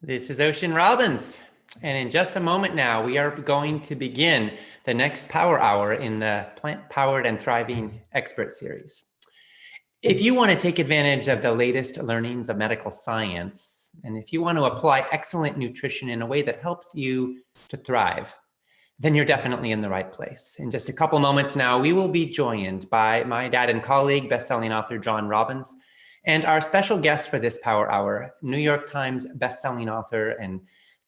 This is Ocean Robbins, and in just a moment now, we are going to begin the next Power Hour in the Plant-Powered and Thriving Expert Series. If you want to take advantage of the latest learnings of medical science, and if you want to apply excellent nutrition in a way that helps you to thrive, then you're definitely in the right place. In just a couple moments now, we will be joined by my dad and colleague, best-selling author John Robbins, and our special guest for this Power Hour, New York Times best-selling author and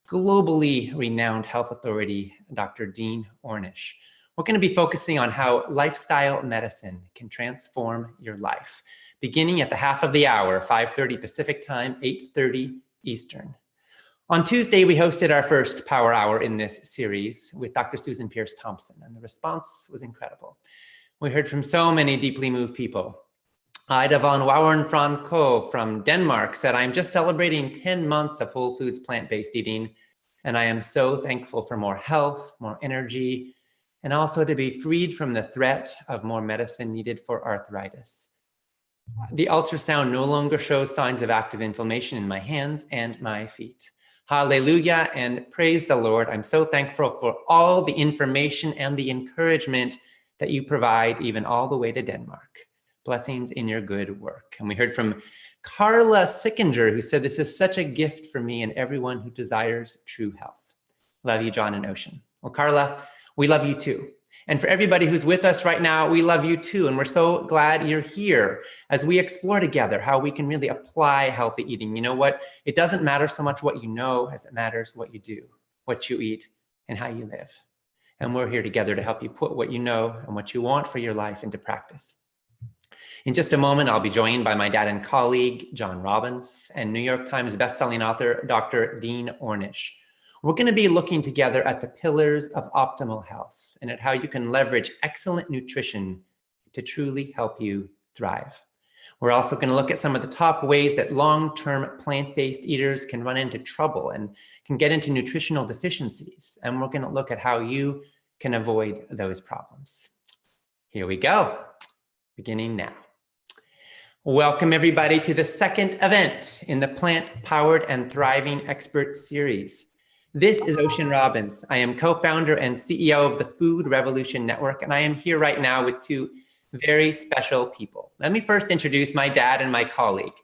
globally renowned health authority, Dr. Dean Ornish. We're going to be focusing on how lifestyle medicine can transform your life, beginning at the half of the hour, 5:30 Pacific time, 8:30 Eastern. On Tuesday, we hosted our first Power Hour in this series with Dr. Susan Pierce Thompson, and the response was incredible. We heard from so many deeply moved people. Ida von Wauern-Franco from Denmark said, "I'm just celebrating 10 months of whole foods plant-based eating, and I am so thankful for more health, more energy, and also to be freed from the threat of more medicine needed for arthritis. The ultrasound no longer shows signs of active inflammation in my hands and my feet. Hallelujah and praise the Lord. I'm so thankful for all the information and the encouragement that you provide, even all the way to Denmark. Blessings in your good work." And we heard from Carla Sickinger, who said, "This is such a gift for me and everyone who desires true health." Love you, John and Ocean. Well, Carla, we love you too. And for everybody who's with us right now, we love you too. And we're so glad you're here as we explore together how we can really apply healthy eating. You know what? It doesn't matter so much what you know as it matters what you do, what you eat, and how you live. And we're here together to help you put what you know and what you want for your life into practice. In just a moment, I'll be joined by my dad and colleague, John Robbins, and New York Times bestselling author, Dr. Dean Ornish. We're going to be looking together at the pillars of optimal health and at how you can leverage excellent nutrition to truly help you thrive. We're also going to look at some of the top ways that long-term plant-based eaters can run into trouble and can get into nutritional deficiencies. And we're going to look at how you can avoid those problems. Here we go, beginning now. Welcome everybody to the second event in the Plant-Powered and Thriving Expert Series. This is Ocean Robbins. I am co-founder and CEO of the Food Revolution Network, and I am here right now with two very special people. Let me first introduce my dad and my colleague,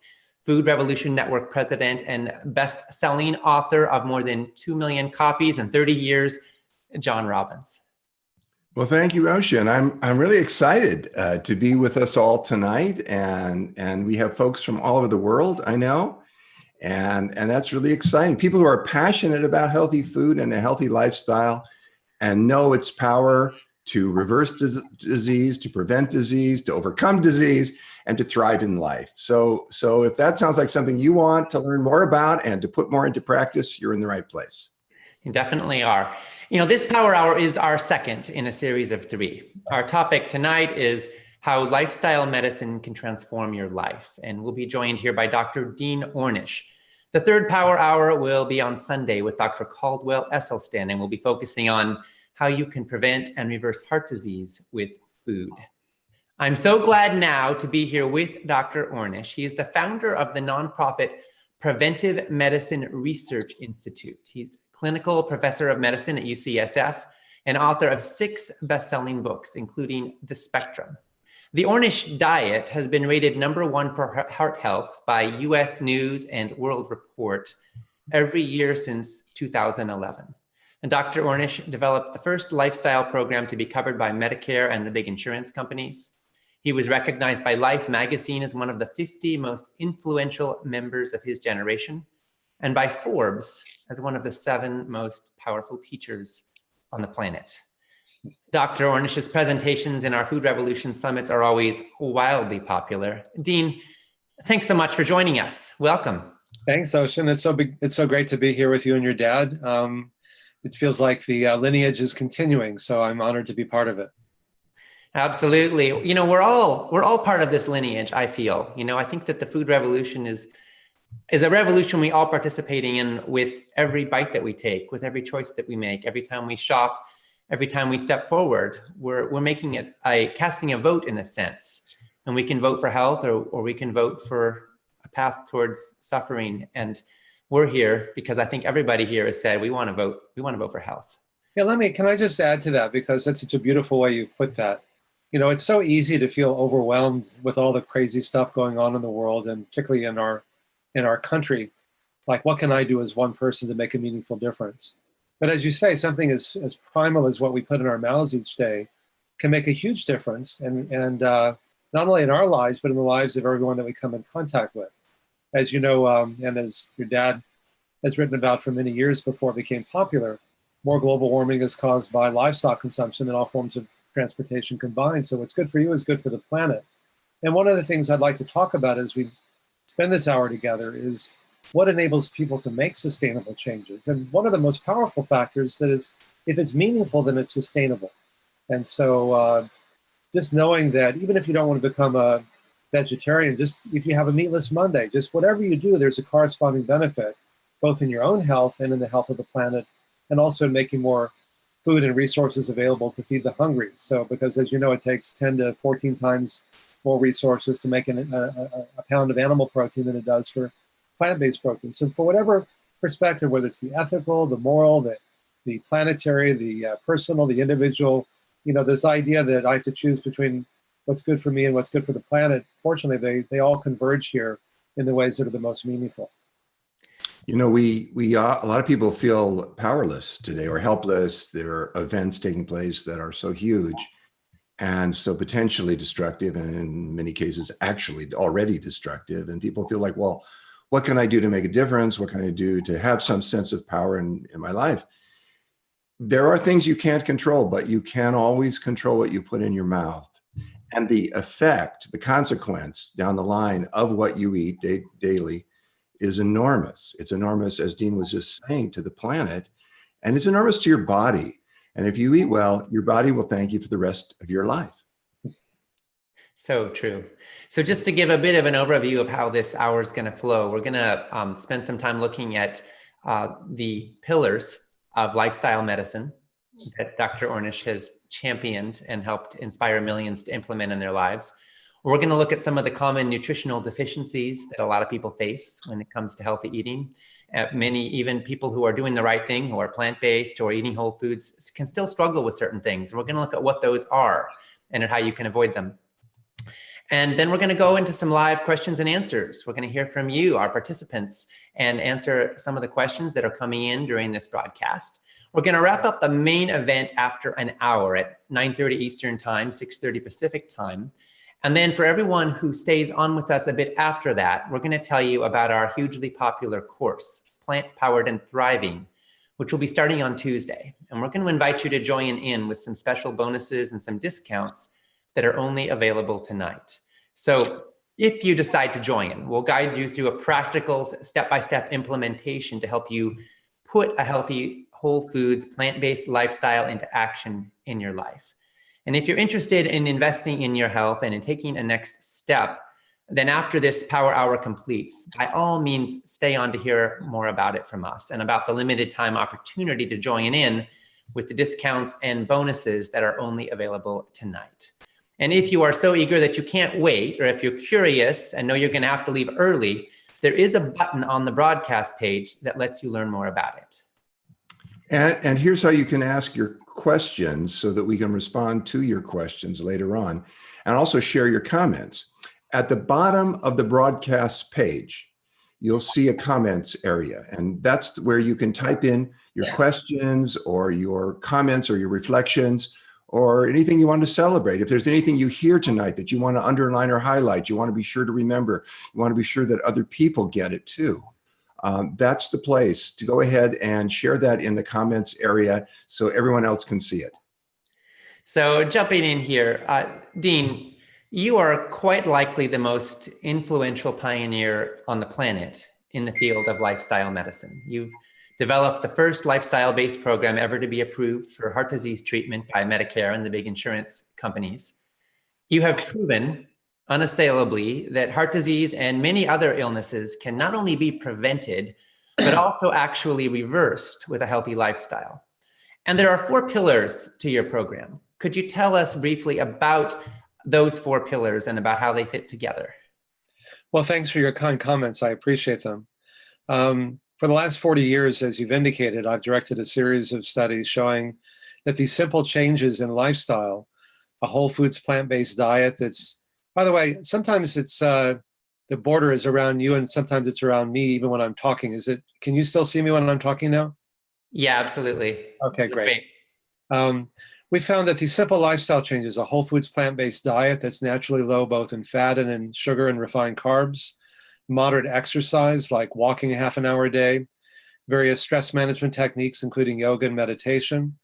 Food Revolution Network president and best-selling author of more than 2 million copies in 30 years, John Robbins. Well, thank you, Ocean. I'm really excited to be with us all tonight, and we have folks from all over the world, I know, and that's really exciting. People who are passionate about healthy food and a healthy lifestyle, and know its power to reverse disease, to prevent disease, to overcome disease, and to thrive in life. So if that sounds like something you want to learn more about and to put more into practice, you're in the right place. You definitely are. You know, this Power Hour is our second in a series of 3. Our topic tonight is how lifestyle medicine can transform your life. And we'll be joined here by Dr. Dean Ornish. The third Power Hour will be on Sunday with Dr. Caldwell Esselstyn, and we'll be focusing on how you can prevent and reverse heart disease with food. I'm so glad now to be here with Dr. Ornish. He is the founder of the nonprofit Preventive Medicine Research Institute. He's clinical professor of medicine at UCSF and author of 6 best-selling books, including The Spectrum. The Ornish diet has been rated #1 for heart health by US News and World Report every year since 2011. And Dr. Ornish developed the first lifestyle program to be covered by Medicare and the big insurance companies. He was recognized by Life magazine as one of the 50 most influential members of his generation, and by Forbes as one of the 7 most powerful teachers on the planet. Dr. Ornish's presentations in our Food Revolution Summits are always wildly popular. Dean, thanks so much for joining us. Welcome. Thanks, Ocean. It's so great to be here with you and your dad. It feels like the lineage is continuing, so I'm honored to be part of it. Absolutely. You know, we're all part of this lineage, I feel. You know, I think that the food revolution is a revolution we all participating in with every bite that we take, with every choice that we make, every time we shop, every time we step forward. We're making it casting a vote in a sense. And we can vote for health or we can vote for a path towards suffering. And we're here because I think everybody here has said we want to vote. We want to vote for health. Yeah, can I just add to that, because that's such a beautiful way you've put that. You know, it's so easy to feel overwhelmed with all the crazy stuff going on in the world, and particularly in our country. Like, what can I do as one person to make a meaningful difference? But as you say, something as primal as what we put in our mouths each day can make a huge difference, and not only in our lives, but in the lives of everyone that we come in contact with. As you know, and as your dad has written about for many years before it became popular, more global warming is caused by livestock consumption and all forms of transportation combined. So what's good for you is good for the planet. And one of the things I'd like to talk about as we spend this hour together is what enables people to make sustainable changes. And one of the most powerful factors that is, if it's meaningful, then it's sustainable. And so just knowing that even if you don't want to become a vegetarian, just if you have a meatless Monday, just whatever you do, there's a corresponding benefit, both in your own health and in the health of the planet, and also in making more food and resources available to feed the hungry. So, because as you know, it takes 10 to 14 times more resources to make a pound of animal protein than it does for plant-based protein. So for whatever perspective, whether it's the ethical, the moral, the planetary, the personal, the individual, you know, this idea that I have to choose between what's good for me and what's good for the planet, fortunately, they all converge here in the ways that are the most meaningful. You know, a lot of people feel powerless today or helpless. There are events taking place that are so huge and so potentially destructive, and in many cases, actually already destructive. And people feel like, well, what can I do to make a difference? What can I do to have some sense of power in my life? There are things you can't control, but you can always control what you put in your mouth. And the effect, the consequence down the line of what you eat daily is enormous. It's enormous, as Dean was just saying, to the planet, and it's enormous to your body. And if you eat well, your body will thank you for the rest of your life. So true. So just to give a bit of an overview of how this hour is going to flow, we're going to spend some time looking at the pillars of lifestyle medicine that Dr. Ornish has championed and helped inspire millions to implement in their lives. We're going to look at some of the common nutritional deficiencies that a lot of people face when it comes to healthy eating. Many, even people who are doing the right thing, who are plant-based or eating whole foods, can still struggle with certain things. And we're going to look at what those are and at how you can avoid them. And then we're going to go into some live questions and answers. We're going to hear from you, our participants, and answer some of the questions that are coming in during this broadcast. We're going to wrap up the main event after an hour at 9:30 Eastern Time, 6:30 Pacific Time. And then for everyone who stays on with us a bit after that, we're going to tell you about our hugely popular course, Plant Powered and Thriving, which will be starting on Tuesday. And we're going to invite you to join in with some special bonuses and some discounts that are only available tonight. So if you decide to join, we'll guide you through a practical step-by-step implementation to help you put a healthy, whole foods, plant-based lifestyle into action in your life. And if you're interested in investing in your health and in taking a next step, then after this Power Hour completes, by all means, stay on to hear more about it from us and about the limited time opportunity to join in with the discounts and bonuses that are only available tonight. And if you are so eager that you can't wait, or if you're curious and know you're going to have to leave early, there is a button on the broadcast page that lets you learn more about it. And here's how you can ask your questions so that we can respond to your questions later on, and also share your comments. At the bottom of the broadcast page, you'll see a comments area, and that's where you can type in your questions or your comments or your reflections or anything you want to celebrate. If there's anything you hear tonight that you want to underline or highlight, you want to be sure to remember, you want to be sure that other people get it too. That's the place to go ahead and share that in the comments area so everyone else can see it. So jumping in here, Dean, you are quite likely the most influential pioneer on the planet in the field of lifestyle medicine. You've developed the first lifestyle-based program ever to be approved for heart disease treatment by Medicare and the big insurance companies. You have proven unassailably that heart disease and many other illnesses can not only be prevented, but also actually reversed with a healthy lifestyle. And there are 4 pillars to your program. Could you tell us briefly about those 4 pillars and about how they fit together? Well, thanks for your kind comments. I appreciate them. For the last 40 years, as you've indicated, I've directed a series of studies showing that these simple changes in lifestyle, a whole foods plant-based diet that's, by the way, sometimes it's the border is around you and sometimes it's around me even when I'm talking. Can you still see me when I'm talking now? Yeah, absolutely. Okay, great. We found that these simple lifestyle changes, a whole foods plant-based diet that's naturally low both in fat and in sugar and refined carbs, moderate exercise like walking a half an hour a day, various stress management techniques, including yoga and meditation.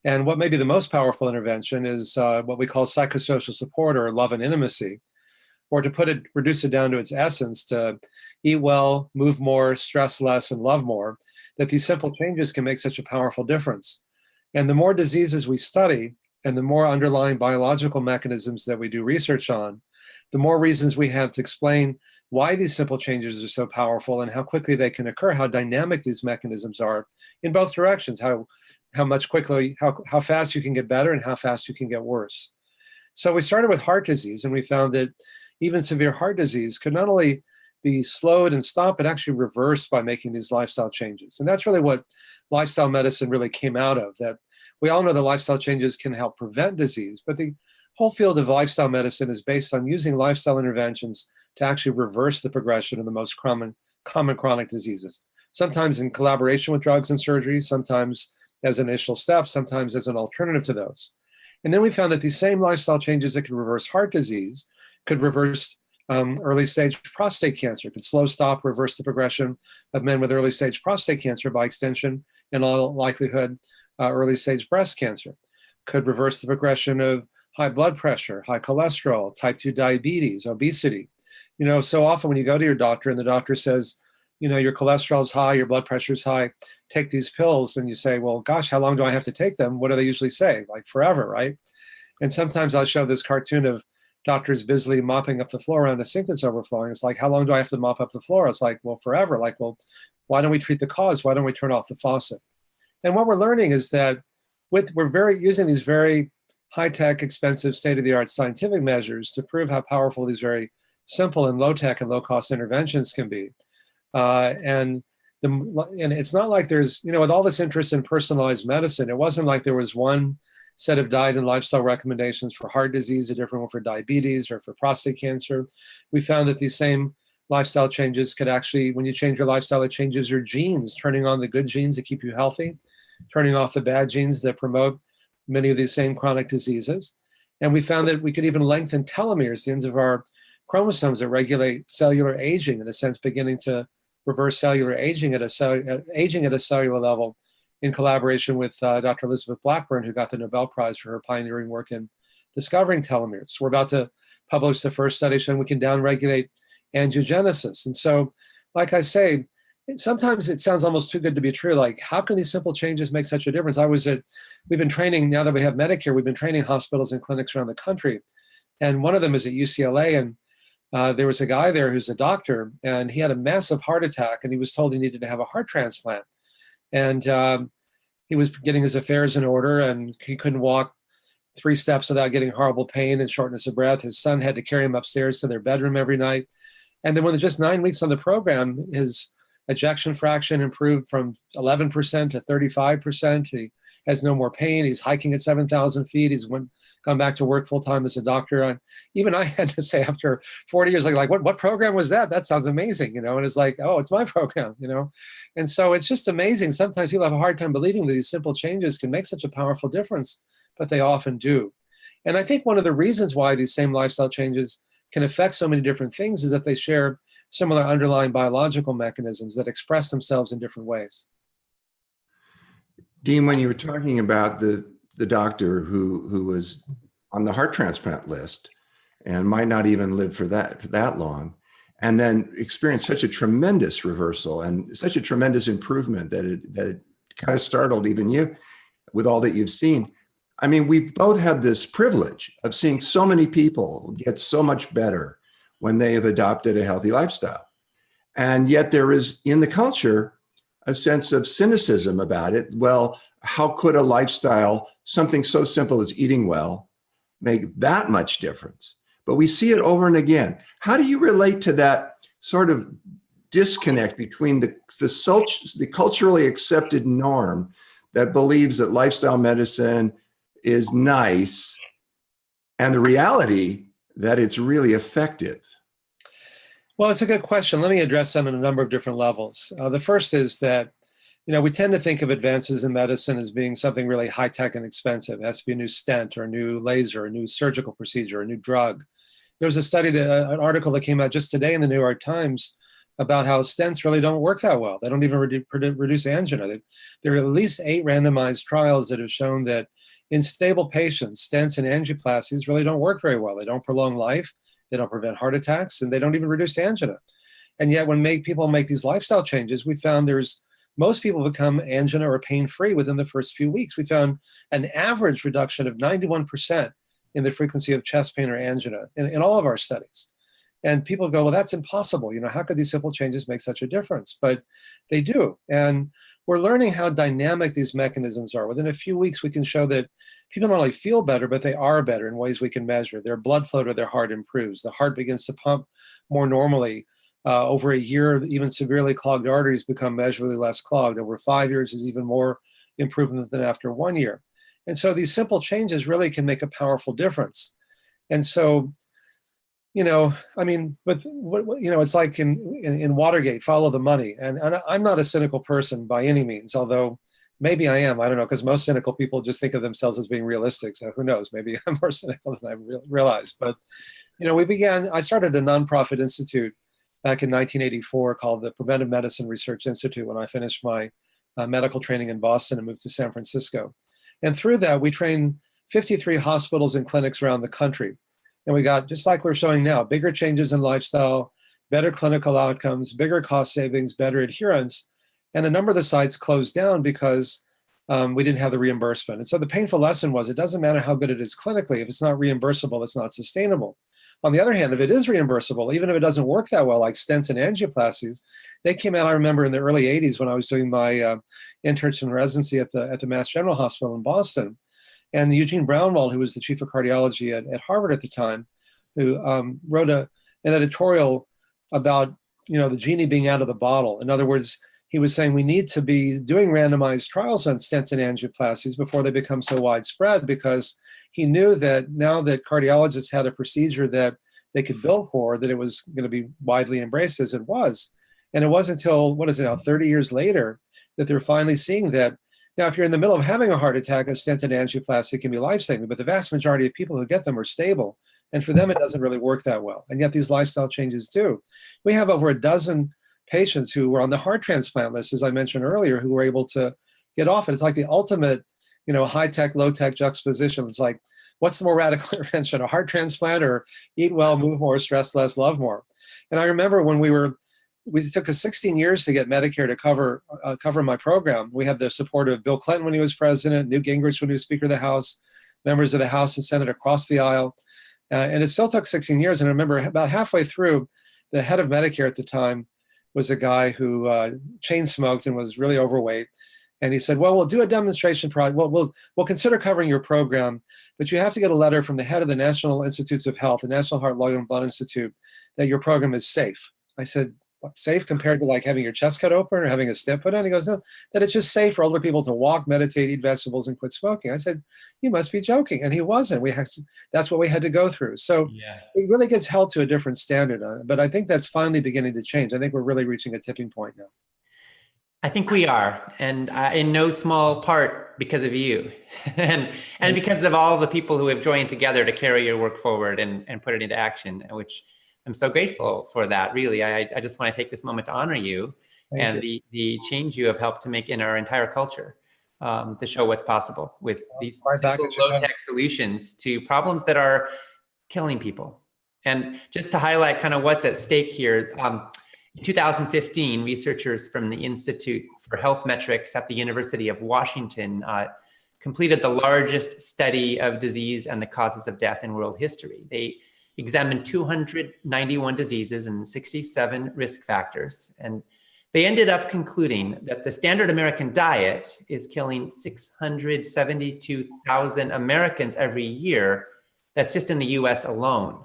And what may be the most powerful intervention is what we call psychosocial support or love and intimacy, or to reduce it down to its essence, to eat well, move more, stress less, and love more, that these simple changes can make such a powerful difference. And the more diseases we study and the more underlying biological mechanisms that we do research on, the more reasons we have to explain why these simple changes are so powerful and how quickly they can occur, how dynamic these mechanisms are in both directions, how fast you can get better and how fast you can get worse. So we started with heart disease, and we found that even severe heart disease could not only be slowed and stopped, but actually reversed by making these lifestyle changes. And that's really what lifestyle medicine really came out of, that we all know that lifestyle changes can help prevent disease, but the whole field of lifestyle medicine is based on using lifestyle interventions to actually reverse the progression of the most common chronic diseases, sometimes in collaboration with drugs and surgery, sometimes as an initial step, sometimes as an alternative to those. And then we found that these same lifestyle changes that could reverse heart disease could reverse early stage prostate cancer, could slow, stop, reverse the progression of men with early stage prostate cancer, by extension, in all likelihood, early stage breast cancer, could reverse the progression of high blood pressure, high cholesterol, type 2 diabetes, obesity. You know, so often when you go to your doctor and the doctor says, you know, your cholesterol is high, your blood pressure is high, take these pills, and you say, well, gosh, how long do I have to take them? What do they usually say? Like forever, right? And sometimes I'll show this cartoon of doctors busily mopping up the floor around a sink that's overflowing. It's like, how long do I have to mop up the floor? It's like, well, forever. Like, well, why don't we treat the cause? Why don't we turn off the faucet? And what we're learning is that we're using these very high-tech, expensive, state-of-the-art scientific measures to prove how powerful these very simple and low-tech and low-cost interventions can be. And it's not like there's, you know, with all this interest in personalized medicine, it wasn't like there was one set of diet and lifestyle recommendations for heart disease, a different one for diabetes or for prostate cancer. We found that these same lifestyle changes could actually, when you change your lifestyle, it changes your genes, turning on the good genes that keep you healthy, turning off the bad genes that promote many of these same chronic diseases. And we found that we could even lengthen telomeres, the ends of our chromosomes that regulate cellular aging, in a sense, beginning to reverse cellular aging at a cellular level, in collaboration with Dr. Elizabeth Blackburn, who got the Nobel Prize for her pioneering work in discovering telomeres. We're about to publish the first study showing we can downregulate angiogenesis. And so, like I say, sometimes it sounds almost too good to be true. Like, how can these simple changes make such a difference? We've been training, now that we have Medicare, we've been training hospitals and clinics around the country. And one of them is at UCLA. And there was a guy there who's a doctor, and he had a massive heart attack, and he was told he needed to have a heart transplant. And he was getting his affairs in order, and he couldn't walk 3 steps without getting horrible pain and shortness of breath. His son had to carry him upstairs to their bedroom every night. And then when just 9 weeks on the program, his ejection fraction improved from 11% to 35%. He has no more pain. He's hiking at 7,000 feet. He's gone back to work full time as a doctor. Even I had to say, after 40 years, like what program was that? That sounds amazing, you know? And it's like, oh, it's my program, you know? And so it's just amazing. Sometimes people have a hard time believing that these simple changes can make such a powerful difference, but they often do. And I think one of the reasons why these same lifestyle changes can affect so many different things is that they share similar underlying biological mechanisms that express themselves in different ways. Dean, when you were talking about the doctor who was on the heart transplant list and might not even live for that long, and then experienced such a tremendous reversal and such a tremendous improvement that it kind of startled even you with all that you've seen. I mean, we've both had this privilege of seeing so many people get so much better when they have adopted a healthy lifestyle. And yet there is in the culture a sense of cynicism about it. Well, how could a lifestyle, something so simple as eating well, make that much difference? But we see it over and again. How do you relate to that sort of disconnect between the culturally accepted norm that believes that lifestyle medicine is nice and the reality that it's really effective? Well, it's a good question. Let me address that on a number of different levels. The first is that, we tend to think of advances in medicine as being something really high tech and expensive. It has to be a new stent or a new laser, a new surgical procedure, a new drug. There was a study, an article that came out just today in the New York Times about how stents really don't work that well. They don't even reduce angina. There are at least 8 randomized trials that have shown that in stable patients, stents and angioplasties really don't work very well. They don't prolong life, they don't prevent heart attacks, and they don't even reduce angina. And yet when people make these lifestyle changes, we found most people become angina or pain-free within the first few weeks. We found an average reduction of 91% in the frequency of chest pain or angina in all of our studies. And people go, well, that's impossible. How could these simple changes make such a difference? But they do. And we're learning how dynamic these mechanisms are. Within a few weeks, we can show that people not only feel better, but they are better in ways we can measure. Their blood flow to their heart improves. The heart begins to pump more normally. Over a year, even severely clogged arteries become measurably less clogged. Over 5 years is even more improvement than after 1 year. And so these simple changes really can make a powerful difference. And so, it's like in Watergate, follow the money. And I'm not a cynical person by any means, although maybe I am. I don't know, because most cynical people just think of themselves as being realistic. So who knows? Maybe I'm more cynical than I realized. But, I started a nonprofit institute back in 1984 called the Preventive Medicine Research Institute when I finished my medical training in Boston and moved to San Francisco. And through that, we trained 53 hospitals and clinics around the country. And we got, just like we're showing now, bigger changes in lifestyle, better clinical outcomes, bigger cost savings, better adherence. And a number of the sites closed down because we didn't have the reimbursement. And so the painful lesson was, it doesn't matter how good it is clinically. If it's not reimbursable, it's not sustainable. On the other hand, if it is reimbursable, even if it doesn't work that well, like stents and angioplasties, they came out, I remember in the early 80s when I was doing my internship and residency at the Mass General Hospital in Boston. And Eugene Brownwald, who was the chief of cardiology at Harvard at the time, who wrote an editorial about, the genie being out of the bottle. In other words, he was saying we need to be doing randomized trials on stents and angioplasties before they become so widespread, because he knew that now that cardiologists had a procedure that they could bill for, that it was going to be widely embraced as it was. And it wasn't until, 30 years later, that they're finally seeing that. Now, if you're in the middle of having a heart attack, a stent and angioplasty can be life-saving, but the vast majority of people who get them are stable. And for them, it doesn't really work that well. And yet these lifestyle changes do. We have over a dozen patients who were on the heart transplant list, as I mentioned earlier, who were able to get off it. It's like the ultimate high-tech, low-tech juxtaposition. It's like, what's the more radical intervention, a heart transplant or eat well, move more, stress less, love more? And I remember when we took us 16 years to get Medicare to cover my program. We had the support of Bill Clinton when he was president, Newt Gingrich when he was Speaker of the House, members of the House and Senate across the aisle. And it still took 16 years. And I remember about halfway through, the head of Medicare at the time was a guy who chain smoked and was really overweight. And he said, well, we'll do a demonstration project. We'll consider covering your program, but you have to get a letter from the head of the National Institutes of Health, the National Heart, Lung, and Blood Institute, that your program is safe. I said, what, safe compared to like having your chest cut open or having a stent put in? He goes, no, that it's just safe for older people to walk, meditate, eat vegetables, and quit smoking. I said, you must be joking. And he wasn't. That's what we had to go through. So It really gets held to a different standard. But I think that's finally beginning to change. I think we're really reaching a tipping point now. I think we are, and in no small part because of you, and because of all the people who have joined together to carry your work forward and put it into action, which I'm so grateful for that. Really, I just want to take this moment to honor you and the change you have helped to make in our entire culture, to show what's possible with these simple low-tech solutions to problems that are killing people. And just to highlight kind of what's at stake here. In 2015, researchers from the Institute for Health Metrics at the University of Washington completed the largest study of disease and the causes of death in world history. They examined 291 diseases and 67 risk factors. And they ended up concluding that the standard American diet is killing 672,000 Americans every year. That's just in the US alone.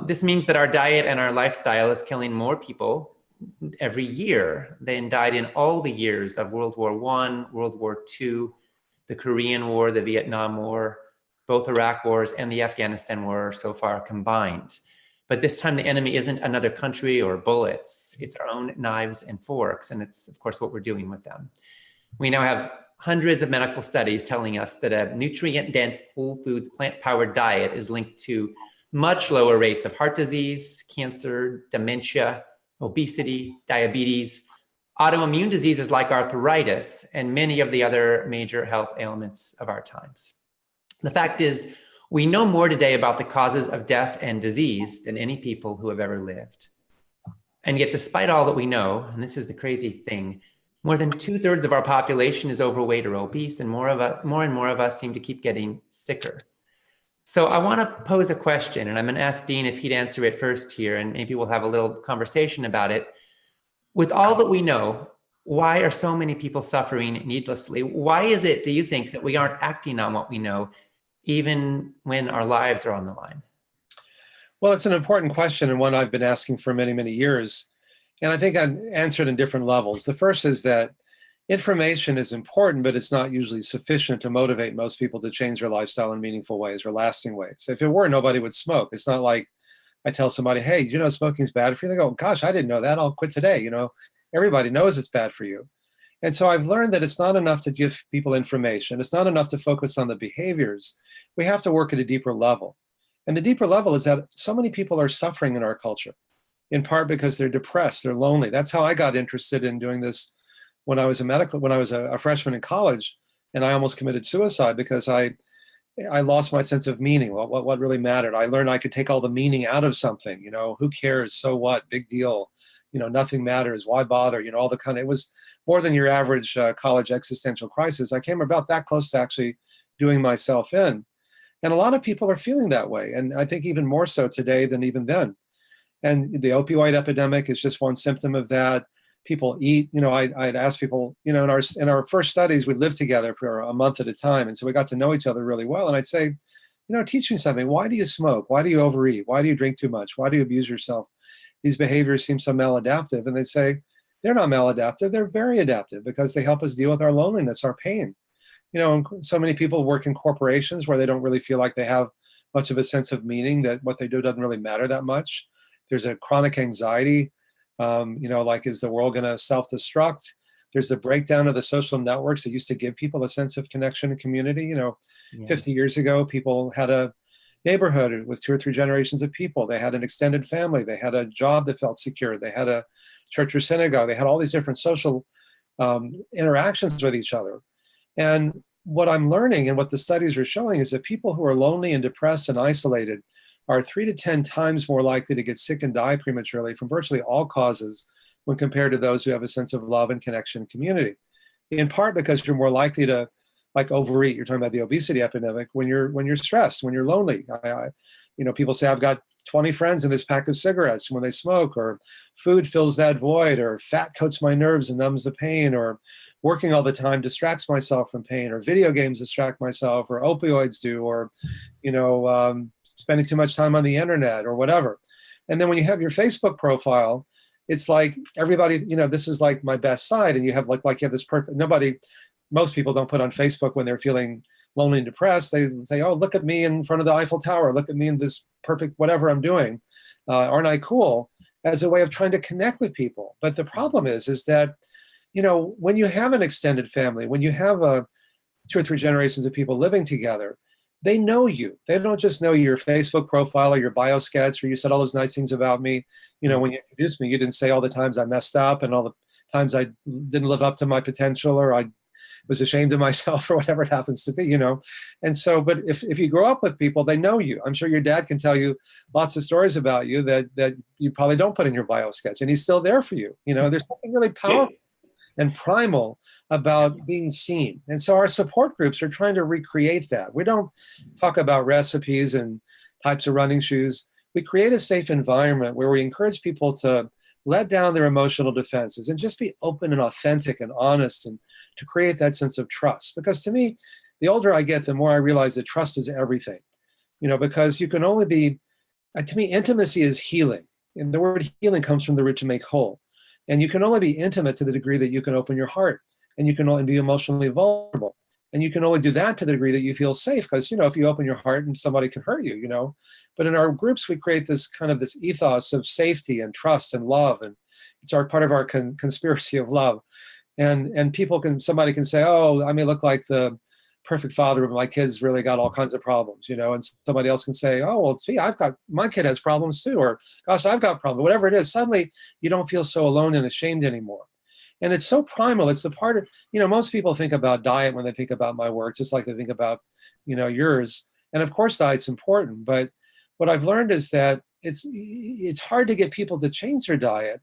This means that our diet and our lifestyle is killing more people every year than died in all the years of World War I, World War II, the Korean War, the Vietnam War, both Iraq wars, and the Afghanistan war so far combined. But this time the enemy isn't another country or bullets. It's our own knives and forks. And it's, of course, what we're doing with them. We now have hundreds of medical studies telling us that a nutrient-dense, whole foods, plant-powered diet is linked to much lower rates of heart disease, cancer, dementia, obesity, diabetes, autoimmune diseases like arthritis, and many of the other major health ailments of our times. The fact is, we know more today about the causes of death and disease than any people who have ever lived. And yet, despite all that we know, and this is the crazy thing, more than 2/3 of our population is overweight or obese, and more and more of us seem to keep getting sicker. So I want to pose a question, and I'm going to ask Dean if he'd answer it first here, and maybe we'll have a little conversation about it. With all that we know, why are so many people suffering needlessly? Why is it, do you think, that we aren't acting on what we know, even when our lives are on the line? Well, it's an important question, and one I've been asking for many, many years. And I think I answered in different levels. The first is that information is important, but it's not usually sufficient to motivate most people to change their lifestyle in meaningful ways or lasting ways. If it were, nobody would smoke. It's not like I tell somebody, hey, you know, smoking is bad for you. They go, gosh, I didn't know that. I'll quit today. You know, everybody knows it's bad for you. And so I've learned that it's not enough to give people information. It's not enough to focus on the behaviors. We have to work at a deeper level. And the deeper level is that so many people are suffering in our culture, in part because they're depressed, they're lonely. That's how I got interested in doing this when I was a freshman in college, and I almost committed suicide because I lost my sense of meaning. What really mattered? I learned I could take all the meaning out of something. You know, who cares? So what? Big deal. You know, nothing matters. Why bother? You know, all the kind of, it was more than your average college existential crisis. I came about that close to actually doing myself in. And a lot of people are feeling that way. And I think even more so today than even then. And the opioid epidemic is just one symptom of that. People eat, you know, I'd ask people, you know, in our first studies, we lived together for a month at a time. And so we got to know each other really well. And I'd say, you know, teach me something. Why do you smoke? Why do you overeat? Why do you drink too much? Why do you abuse yourself? These behaviors seem so maladaptive. And they'd say, they're not maladaptive. They're very adaptive because they help us deal with our loneliness, our pain. You know, so many people work in corporations where they don't really feel like they have much of a sense of meaning, that what they do doesn't really matter that much. There's a chronic anxiety, you know, like, is the world going to self-destruct? There's the breakdown of the social networks that used to give people a sense of connection and community. You know, 50 years ago, people had a neighborhood with 2 or 3 generations of people. They had an extended family. They had a job that felt secure. They had a church or synagogue. They had all these different social interactions with each other. And what I'm learning and what the studies are showing is that people who are lonely and depressed and isolated are 3 to 10 times more likely to get sick and die prematurely from virtually all causes when compared to those who have a sense of love and connection and community. In part because you're more likely to, like, overeat. You're talking about the obesity epidemic when you're stressed, when you're lonely. You know, people say, I've got 20 friends in this pack of cigarettes when they smoke, or food fills that void, or fat coats my nerves and numbs the pain, or working all the time distracts myself from pain, or video games distract myself, or opioids do, or, you know, spending too much time on the internet or whatever. And then when you have your Facebook profile, it's like everybody, you know, this is like my best side. And you have like you have this perfect, most people don't put on Facebook when they're feeling lonely and depressed. They say, oh, look at me in front of the Eiffel Tower. Look at me in this perfect whatever I'm doing. Aren't I cool? As a way of trying to connect with people. But the problem is that, you know, when you have an extended family, when you have 2 or 3 generations of people living together, they know you. They don't just know your Facebook profile or your bio sketch, or you said all those nice things about me. You know, when you introduced me, you didn't say all the times I messed up and all the times I didn't live up to my potential, or I was ashamed of myself, or whatever it happens to be, you know. And so, but if you grow up with people, they know you. I'm sure your dad can tell you lots of stories about you that you probably don't put in your bio sketch, and he's still there for you. You know, there's something really powerful and primal about being seen. And so our support groups are trying to recreate that. We don't talk about recipes and types of running shoes. We create a safe environment where we encourage people to let down their emotional defenses and just be open and authentic and honest, and to create that sense of trust. Because to me, the older I get, the more I realize that trust is everything, you know, because you can only be, to me, intimacy is healing. And the word healing comes from the root to make whole. And you can only be intimate to the degree that you can open your heart, and you can only be emotionally vulnerable. And you can only do that to the degree that you feel safe, because, if you open your heart and somebody can hurt you. But in our groups, we create this ethos of safety and trust and love. And it's part of our conspiracy of love. And somebody can say, oh, I may look like the perfect father, but my kid's really got all kinds of problems, and somebody else can say, oh, well, gee, my kid has problems too, or gosh, I've got problems, whatever it is. Suddenly you don't feel so alone and ashamed anymore. And it's so primal. It's the part of, most people think about diet when they think about my work, just like they think about, yours. And of course, diet's important. But what I've learned is that it's hard to get people to change their diet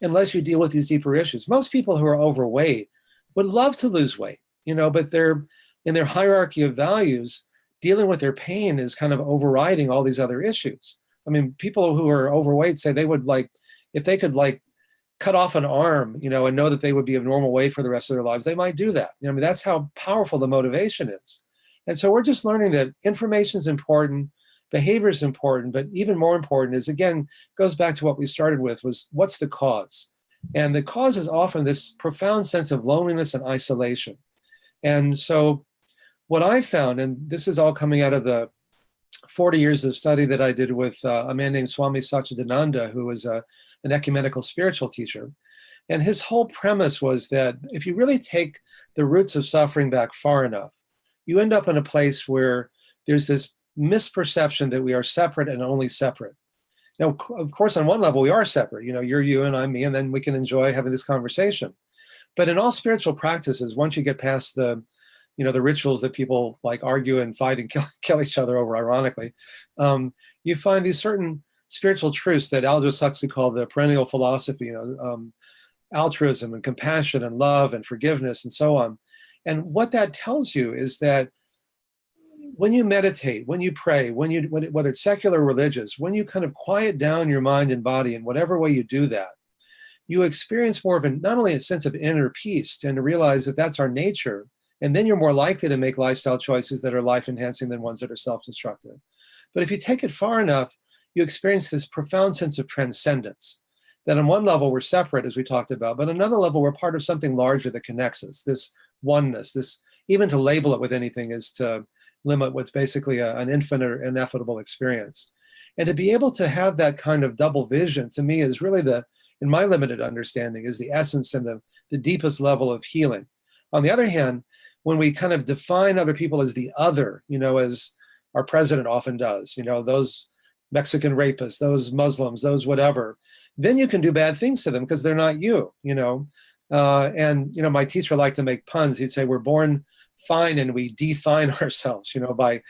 unless you deal with these deeper issues. Most people who are overweight would love to lose weight, but they're in their hierarchy of values, dealing with their pain is kind of overriding all these other issues. I mean, people who are overweight say they would if they could cut off an arm, and know that they would be of normal weight for the rest of their lives, they might do that. That's how powerful the motivation is. And so we're just learning that information is important, behavior is important, but even more important is, again, goes back to what we started with, was what's the cause? And the cause is often this profound sense of loneliness and isolation. And so what I found, and this is all coming out of the 40 years of study that I did with a man named Swami Satchidananda, who was an ecumenical spiritual teacher. And his whole premise was that if you really take the roots of suffering back far enough, you end up in a place where there's this misperception that we are separate and only separate. Now, of course, on one level, we are separate. You're you and I'm me, and then we can enjoy having this conversation. But in all spiritual practices, once you get past the rituals that people argue and fight and kill each other over, ironically, you find these certain spiritual truths that Aldous Huxley called the perennial philosophy, altruism and compassion and love and forgiveness and so on. And what that tells you is that when you meditate, when you pray, whether it's secular or religious, when you kind of quiet down your mind and body in whatever way you do that, you experience more of not only a sense of inner peace and to realize that that's our nature. And then you're more likely to make lifestyle choices that are life-enhancing than ones that are self-destructive. But if you take it far enough, you experience this profound sense of transcendence, that on one level we're separate, as we talked about, but on another level we're part of something larger that connects us, this oneness, even to label it with anything is to limit what's basically an infinite, ineffable experience. And to be able to have that kind of double vision, to me, is really in my limited understanding, is the essence and the deepest level of healing. On the other hand, when we kind of define other people as the other, as our president often does, those Mexican rapists, those Muslims, those whatever, then you can do bad things to them because they're not you. My teacher liked to make puns. He'd say, we're born fine and we define ourselves, by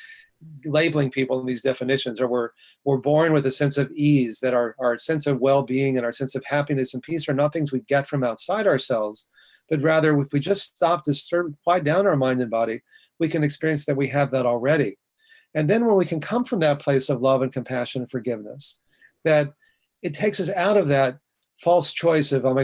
labeling people in these definitions, or we're born with a sense of ease, that our sense of well-being and our sense of happiness and peace are not things we get from outside ourselves, but rather if we just stop to quiet down our mind and body, we can experience that we have that already. And then when we can come from that place of love and compassion and forgiveness, that it takes us out of that false choice of, am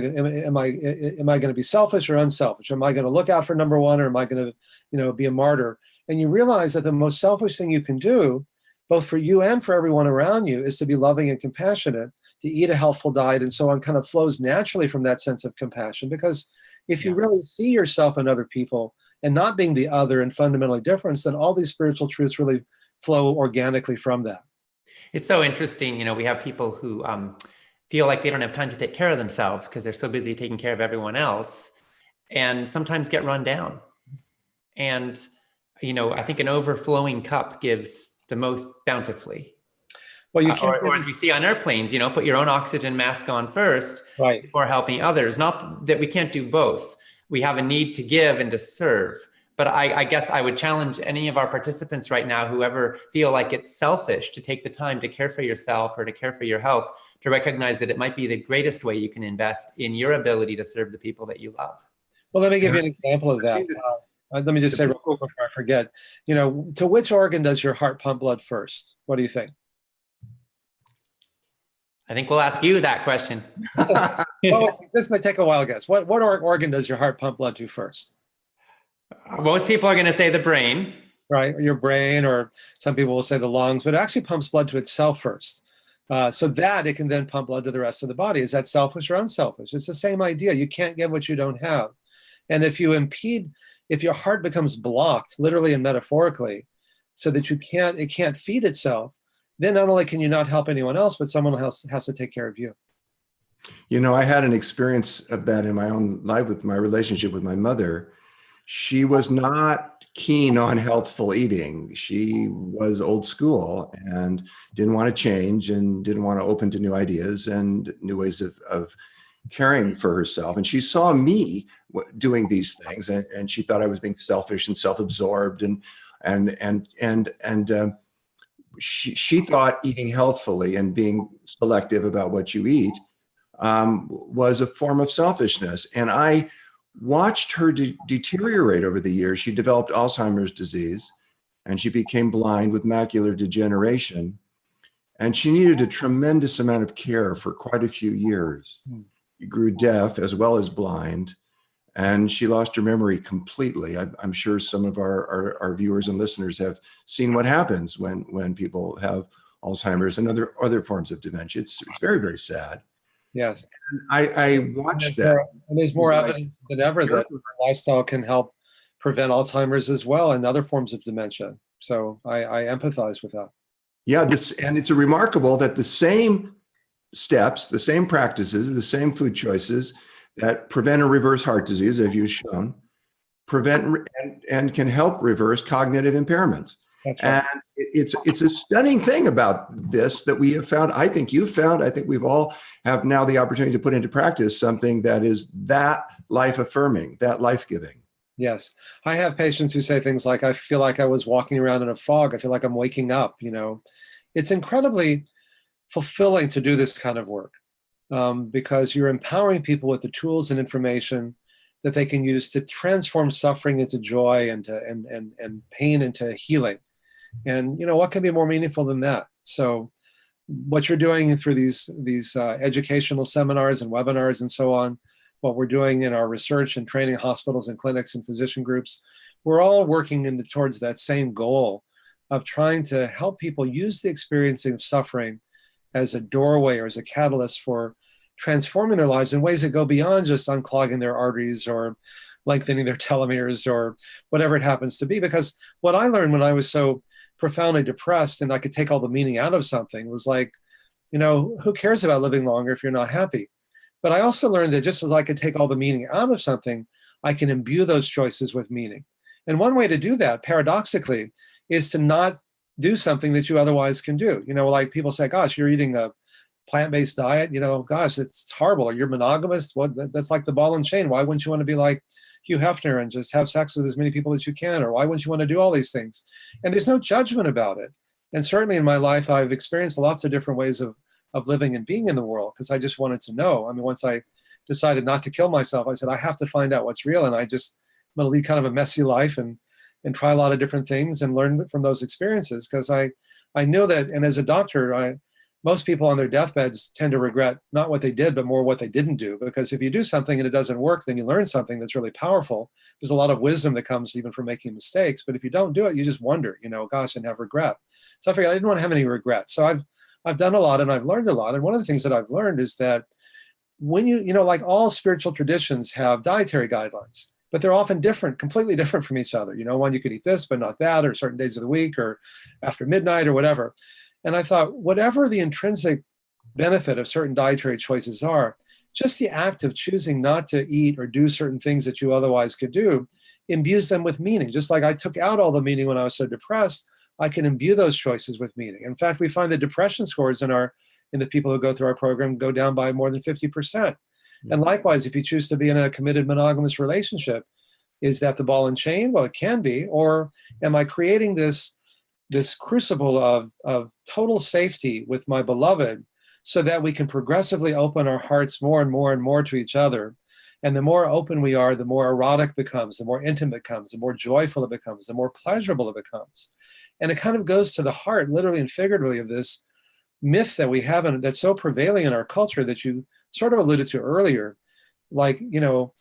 I going to be selfish or unselfish? Am I going to look out for number one, or am I going to, be a martyr? And you realize that the most selfish thing you can do, both for you and for everyone around you, is to be loving and compassionate, to eat a healthful diet and so on, kind of flows naturally from that sense of compassion. Because if you really see yourself and other people and not being the other and fundamentally different, then all these spiritual truths really flow organically from that. It's so interesting. We have people who feel like they don't have time to take care of themselves because they're so busy taking care of everyone else, and sometimes get run down. And, I think an overflowing cup gives the most bountifully. Well, you can't, or as we see on airplanes, put your own oxygen mask on first, right, before helping others. Not that we can't do both. We have a need to give and to serve. But I guess I would challenge any of our participants right now, whoever feel like it's selfish to take the time to care for yourself or to care for your health, to recognize that it might be the greatest way you can invest in your ability to serve the people that you love. Well, let me give you an example of that. Let me just say real quick before I forget, to which organ does your heart pump blood first? What do you think? I think we'll ask you that question. Well, this might take a while, guess. What organ does your heart pump blood to first? Most people are going to say the brain. Right, your brain, or some people will say the lungs, but it actually pumps blood to itself first. So that it can then pump blood to the rest of the body. Is that selfish or unselfish? It's the same idea. You can't give what you don't have. And if you impede, if your heart becomes blocked, literally and metaphorically, so that it can't feed itself, then not only can you not help anyone else, but someone else has to take care of you. You know, I had an experience of that in my own life with my relationship with my mother. She was not keen on healthful eating. She was old school and didn't want to change and didn't want to open to new ideas and new ways of caring for herself. And she saw me doing these things, and she thought I was being selfish and self-absorbed, and she thought eating healthfully and being selective about what you eat was a form of selfishness. And I watched her deteriorate over the years. She developed Alzheimer's disease, and she became blind with macular degeneration. And she needed a tremendous amount of care for quite a few years. She grew deaf as well as blind, and she lost her memory completely. I'm sure some of our viewers and listeners have seen what happens when people have Alzheimer's and other forms of dementia. It's very, very sad. Yes. I watched that. And there's more evidence than ever that lifestyle can help prevent Alzheimer's as well and other forms of dementia. So I empathize with that. Yeah, and it's remarkable that the same steps, the same practices, the same food choices that prevent or reverse heart disease, as you've shown, prevent and can help reverse cognitive impairments. Right. And it's a stunning thing about this that we have found. I think you've found. I think we've all have now the opportunity to put into practice something that is that life affirming, that life giving. Yes, I have patients who say things like, "I feel like I was walking around in a fog. I feel like I'm waking up." You know, it's incredibly fulfilling to do this kind of work because you're empowering people with the tools and information that they can use to transform suffering into joy and pain into healing. And you know, what can be more meaningful than that? So what you're doing through these educational seminars and webinars and so on, what we're doing in our research and training hospitals and clinics and physician groups, we're all working towards that same goal of trying to help people use the experiencing of suffering as a doorway or as a catalyst for transforming their lives in ways that go beyond just unclogging their arteries or lengthening their telomeres or whatever it happens to be. Because what I learned when I was so profoundly depressed and I could take all the meaning out of something was like, you know, who cares about living longer if you're not happy? But I also learned that just as I could take all the meaning out of something, I can imbue those choices with meaning. And one way to do that, paradoxically, is to not do something that you otherwise can do. You know, like people say, gosh, you're eating a plant-based diet, you know, gosh, it's horrible. Or you're monogamous. That's like the ball and chain. Why wouldn't you want to be like Hugh Hefner and just have sex with as many people as you can? Or why wouldn't you want to do all these things? And there's no judgment about it. And certainly in my life, I've experienced lots of different ways of living and being in the world because I just wanted to know. I mean, once I decided not to kill myself, I said, I have to find out what's real. And I'm going to lead kind of a messy life and try a lot of different things and learn from those experiences. Because I know that, and as a doctor, most people on their deathbeds tend to regret not what they did, but more what they didn't do. Because if you do something and it doesn't work, then you learn something that's really powerful. There's a lot of wisdom that comes even from making mistakes. But if you don't do it, you just wonder, you know, gosh, and have regret. So I figured I didn't want to have any regrets. So I've done a lot and I've learned a lot. And one of the things that I've learned is that when you know, like all spiritual traditions have dietary guidelines, but they're often different, completely different from each other. You know, one, you could eat this, but not that, or certain days of the week, or after midnight, or whatever. And I thought, whatever the intrinsic benefit of certain dietary choices are, just the act of choosing not to eat or do certain things that you otherwise could do imbues them with meaning. Just like I took out all the meaning when I was so depressed, I can imbue those choices with meaning. In fact, we find the depression scores in the people who go through our program go down by more than 50%. And likewise, if you choose to be in a committed monogamous relationship, is that the ball and chain? Well, it can be. Or am I creating this crucible of total safety with my beloved so that we can progressively open our hearts more and more and more to each other? And the more open we are, the more erotic it becomes, the more intimate it becomes, the more joyful it becomes, the more pleasurable it becomes. And it kind of goes to the heart, literally and figuratively, of this myth that we have and that's so prevailing in our culture that you sort of alluded to earlier. Like, you know,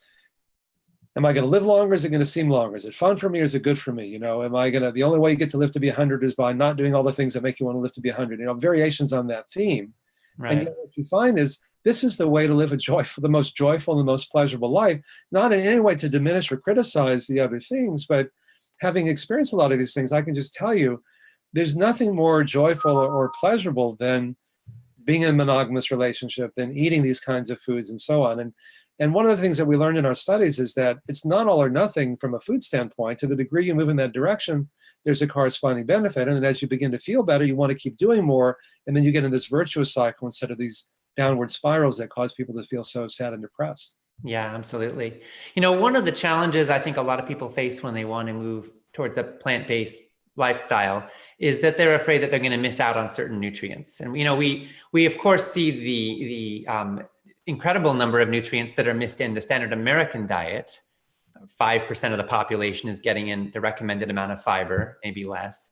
Am I going to live longer? Is it going to seem longer? Is it fun for me or is it good for me? You know, the only way you get to live to be 100 is by not doing all the things that make you want to live to be 100, you know, variations on that theme. And Right. yet what you find is this is the way to live the most joyful and the most pleasurable life, not in any way to diminish or criticize the other things, but having experienced a lot of these things, I can just tell you, there's nothing more joyful or pleasurable than being in a monogamous relationship, than eating these kinds of foods and so on. And one of the things that we learned in our studies is that it's not all or nothing from a food standpoint. To the degree you move in that direction, there's a corresponding benefit. And then as you begin to feel better, you want to keep doing more. And then you get in this virtuous cycle instead of these downward spirals that cause people to feel so sad and depressed. Yeah, absolutely. You know, one of the challenges I think a lot of people face when they want to move towards a plant-based lifestyle is that they're afraid that they're going to miss out on certain nutrients. And, you know, we of course see the incredible number of nutrients that are missed in the standard American diet. 5% of the population is getting in the recommended amount of fiber, maybe less.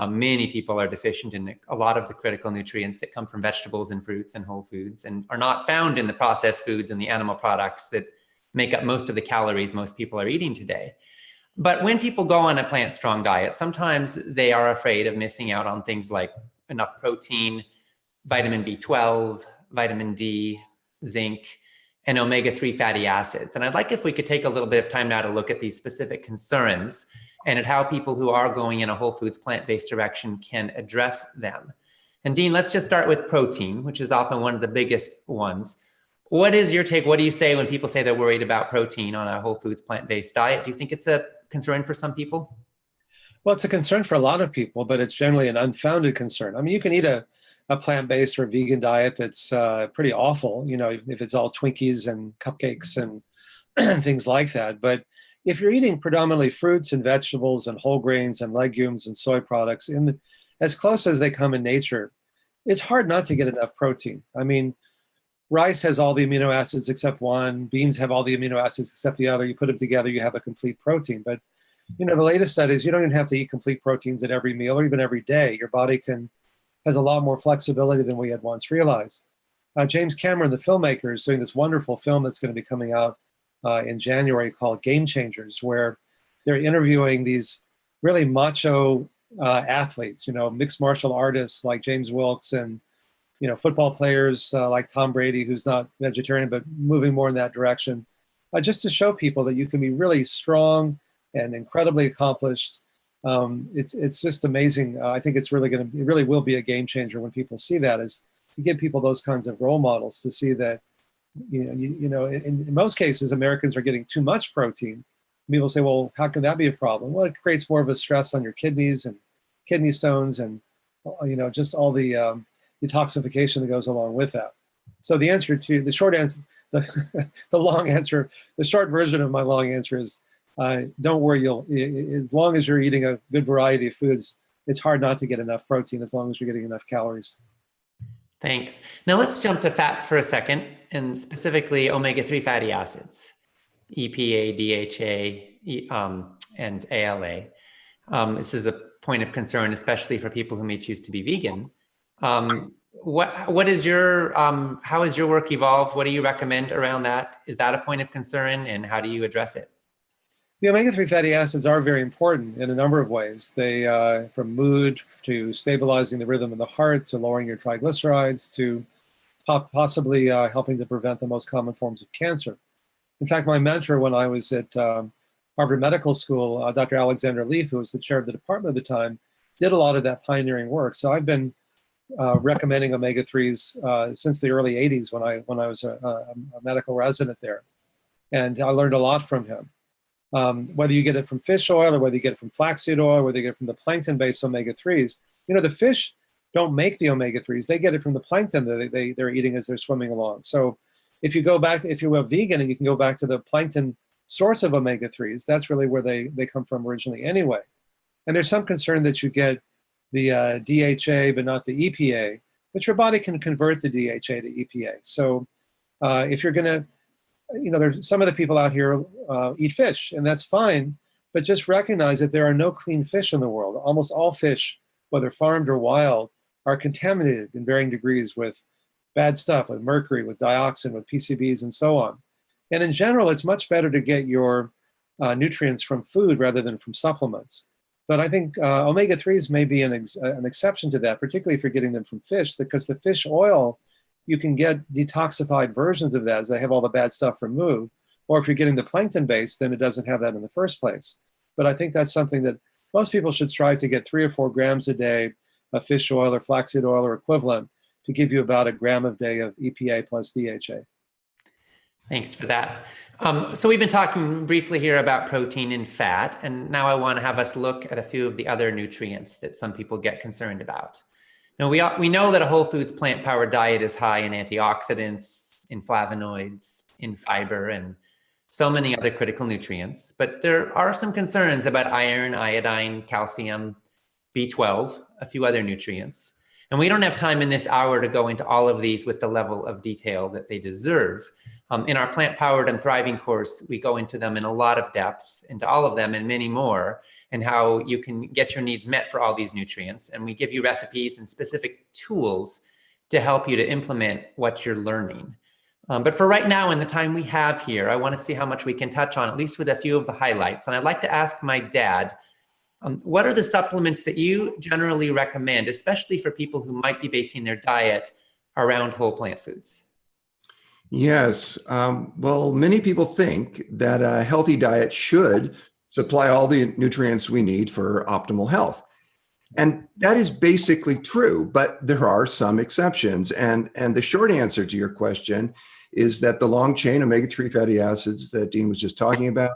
Many people are deficient in a lot of the critical nutrients that come from vegetables and fruits and whole foods and are not found in the processed foods and the animal products that make up most of the calories most people are eating today. But when people go on a plant-strong diet, sometimes they are afraid of missing out on things like enough protein, vitamin B12, vitamin D, zinc, and omega-3 fatty acids. And I'd like if we could take a little bit of time now to look at these specific concerns and at how people who are going in a whole foods plant-based direction can address them. And Dean, let's just start with protein, which is often one of the biggest ones. What is your take? What do you say when people say they're worried about protein on a whole foods plant-based diet? Do you think it's a concern for some people? Well, it's a concern for a lot of people, but it's generally an unfounded concern. I mean, you can eat a plant-based or vegan diet that's pretty awful, you know, if it's all Twinkies and cupcakes and things like that. But if you're eating predominantly fruits and vegetables and whole grains and legumes and soy products as close as they come in nature, it's hard not to get enough protein. I mean, rice has all the amino acids except one. Beans have all the amino acids except the other. You put them together, you have a complete protein. But, you know, the latest studies, you don't even have to eat complete proteins at every meal or even every day. Your body has a lot more flexibility than we had once realized. James Cameron, the filmmaker, is doing this wonderful film that's going to be coming out in January called Game Changers, where they're interviewing these really macho athletes, you know, mixed martial artists like James Wilkes and, you know, football players like Tom Brady, who's not vegetarian, but moving more in that direction, just to show people that you can be really strong and incredibly accomplished. It's just amazing. I think it really will be a game changer when people see that, is to give people those kinds of role models to see that, in most cases, Americans are getting too much protein. People say, well, how can that be a problem? Well, it creates more of a stress on your kidneys and kidney stones and, you know, just all the detoxification that goes along with that. So the short answer, the long answer, the short version of my long answer is, don't worry, as long as you're eating a good variety of foods, it's hard not to get enough protein as long as you're getting enough calories. Thanks. Now let's jump to fats for a second, and specifically omega-3 fatty acids, EPA, DHA, and ALA. This is a point of concern, especially for people who may choose to be vegan. What is your, how has your work evolved? What do you recommend around that? Is that a point of concern, and how do you address it? The omega-3 fatty acids are very important in a number of ways. They, from mood to stabilizing the rhythm of the heart, to lowering your triglycerides, to possibly helping to prevent the most common forms of cancer. In fact, my mentor when I was at Harvard Medical School, Dr. Alexander Leaf, who was the chair of the department at the time, did a lot of that pioneering work. So I've been recommending omega-3s since the early 80s when I was a medical resident there. And I learned a lot from him. Whether you get it from fish oil or whether you get it from flaxseed oil, whether you get it from the plankton-based omega-3s, you know, the fish don't make the omega-3s. They get it from the plankton that they're eating as they're swimming along. So if you go back to, if you're a vegan and you can go back to the plankton source of omega-3s, that's really where they come from originally anyway. And there's some concern that you get the DHA but not the EPA, but your body can convert the DHA to EPA. So if you're going to, you know, there's some of the people out here eat fish, and that's fine, but just recognize that there are no clean fish in the world. Almost all fish, whether farmed or wild, are contaminated in varying degrees with bad stuff, with mercury, with dioxin, with PCBs, and so on. And in general, it's much better to get your nutrients from food rather than from supplements. But I think omega-3s may be an exception to that, particularly if you're getting them from fish, because the fish oil, you can get detoxified versions of that as they have all the bad stuff removed. Or if you're getting the plankton base, then it doesn't have that in the first place. But I think that's something that most people should strive to get 3 or 4 grams a day of fish oil or flaxseed oil or equivalent to give you about a gram a day of EPA plus DHA. Thanks for that. So we've been talking briefly here about protein and fat, and now I want to have us look at a few of the other nutrients that some people get concerned about. Now, we know that a whole foods plant-powered diet is high in antioxidants, in flavonoids, in fiber, and so many other critical nutrients, but there are some concerns about iron, iodine, calcium, B12, a few other nutrients. And we don't have time in this hour to go into all of these with the level of detail that they deserve. In our Plant-Powered and Thriving course, we go into them in a lot of depth, into all of them and many more, and how you can get your needs met for all these nutrients. And we give you recipes and specific tools to help you to implement what you're learning. But for right now, in the time we have here, I want to see how much we can touch on, at least with a few of the highlights. And I'd like to ask my dad, what are the supplements that you generally recommend, especially for people who might be basing their diet around whole plant foods? Yes. Well, many people think that a healthy diet should supply all the nutrients we need for optimal health. And that is basically true, but there are some exceptions. And the short answer to your question is that the long chain omega-3 fatty acids that Dean was just talking about,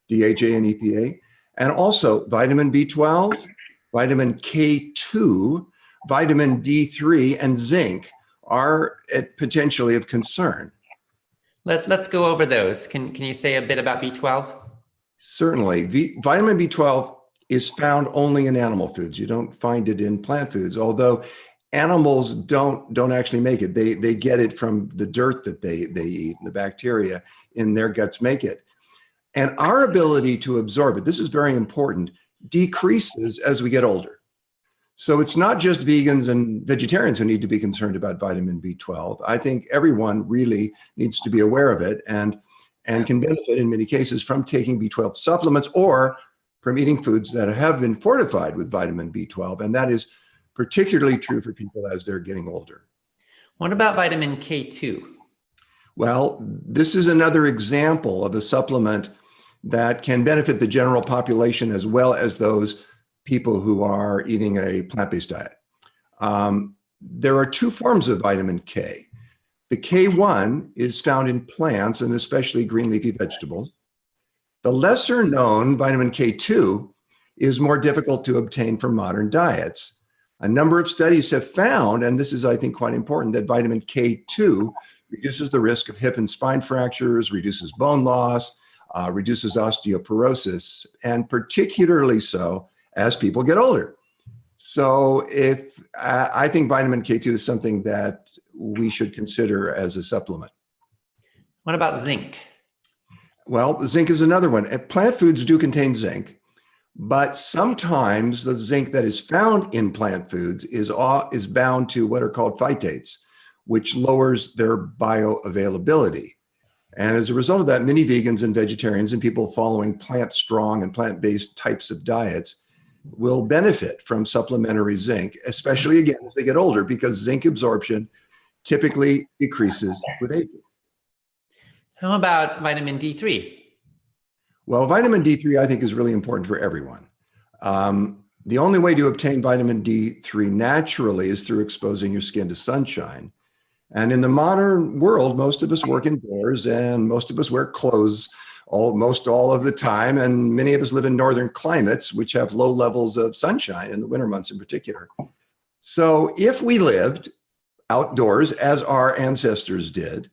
DHA and EPA, and also vitamin B12, vitamin K2, vitamin D3, and zinc are potentially of concern. Let's go over those. Can you say a bit about B12? Certainly. Vitamin B12 is found only in animal foods. You don't find it in plant foods, although animals don't actually make it. They get it from the dirt that they eat, and the bacteria in their guts make it. And our ability to absorb it, this is very important, decreases as we get older. So it's not just vegans and vegetarians who need to be concerned about vitamin B12. I think everyone really needs to be aware of it and can benefit in many cases from taking B12 supplements or from eating foods that have been fortified with vitamin B12. And that is particularly true for people as they're getting older. What about vitamin K2? Well, this is another example of a supplement that can benefit the general population as well as those people who are eating a plant-based diet. There are 2 forms of vitamin K. The K1 is found in plants and especially green leafy vegetables. The lesser known vitamin K2 is more difficult to obtain from modern diets. A number of studies have found, and this is, I think, quite important, that vitamin K2 reduces the risk of hip and spine fractures, reduces bone loss, reduces osteoporosis, and particularly so as people get older. So I think vitamin K2 is something that we should consider as a supplement. What about zinc? Well, zinc is another one. Plant foods do contain zinc, but sometimes the zinc that is found in plant foods is bound to what are called phytates, which lowers their bioavailability. And as a result of that, many vegans and vegetarians and people following plant-strong and plant-based types of diets will benefit from supplementary zinc, especially again as they get older, because zinc absorption typically decreases with aging. How about vitamin D3? Well, vitamin D3, I think, is really important for everyone. The only way to obtain vitamin D3 naturally is through exposing your skin to sunshine. And in the modern world, most of us work indoors and most of us wear clothes almost all of the time. And many of us live in northern climates, which have low levels of sunshine in the winter months in particular. So if we lived outdoors, as our ancestors did,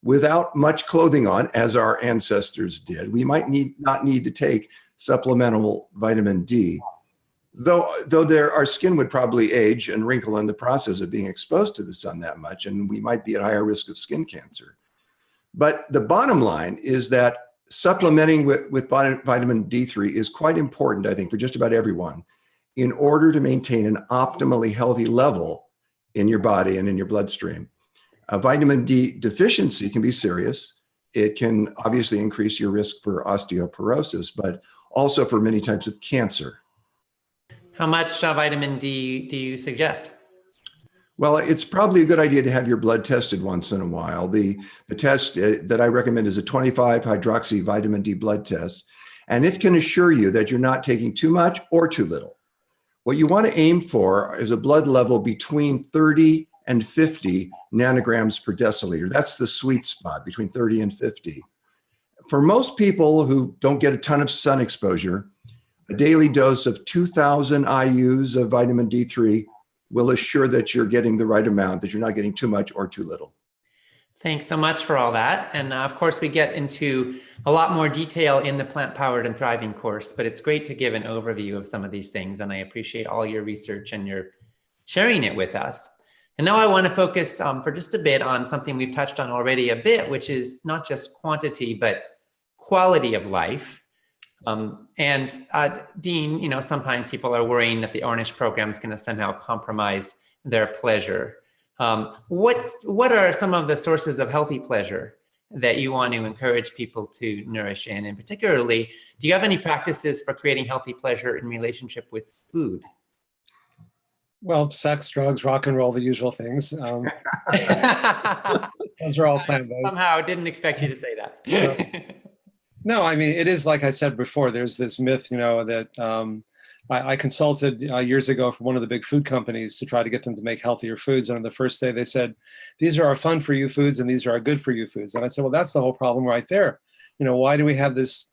without much clothing on, as our ancestors did, we might not need to take supplemental vitamin D. Though our skin would probably age and wrinkle in the process of being exposed to the sun that much, and we might be at higher risk of skin cancer. But the bottom line is that supplementing with vitamin D3 is quite important, I think, for just about everyone in order to maintain an optimally healthy level in your body and in your bloodstream. Vitamin D deficiency can be serious. it can obviously increase your risk for osteoporosis, but also for many types of cancer. How much vitamin D do you suggest? Well, it's probably a good idea to have your blood tested once in a while. The test that I recommend is a 25 hydroxy vitamin D blood test, and it can assure you that you're not taking too much or too little. What you want to aim for is a blood level between 30 and 50 nanograms per deciliter. That's the sweet spot, between 30 and 50. For most people who don't get a ton of sun exposure, a daily dose of 2,000 IUs of vitamin D3 will assure that you're getting the right amount, that you're not getting too much or too little. Thanks so much for all that. And of course, we get into a lot more detail in the Plant Powered and Thriving course, but it's great to give an overview of some of these things. And I appreciate all your research and your sharing it with us. And now I want to focus for just a bit on something we've touched on already a bit, which is not just quantity, but quality of life. Dean, sometimes people are worrying that the Ornish program is going to somehow compromise their pleasure. What are some of the sources of healthy pleasure that you want to encourage people to nourish in? And particularly, do you have any practices for creating healthy pleasure in relationship with food? Well, sex, drugs, rock and roll, the usual things. Those are all plant-based. Somehow didn't expect you to say that. No, I mean, it is like I said before, there's this myth, that I consulted years ago for one of the big food companies to try to get them to make healthier foods. And on the first day, they said, these are our fun for you foods and these are our good for you foods. And I said, well, that's the whole problem right there. Why do we have this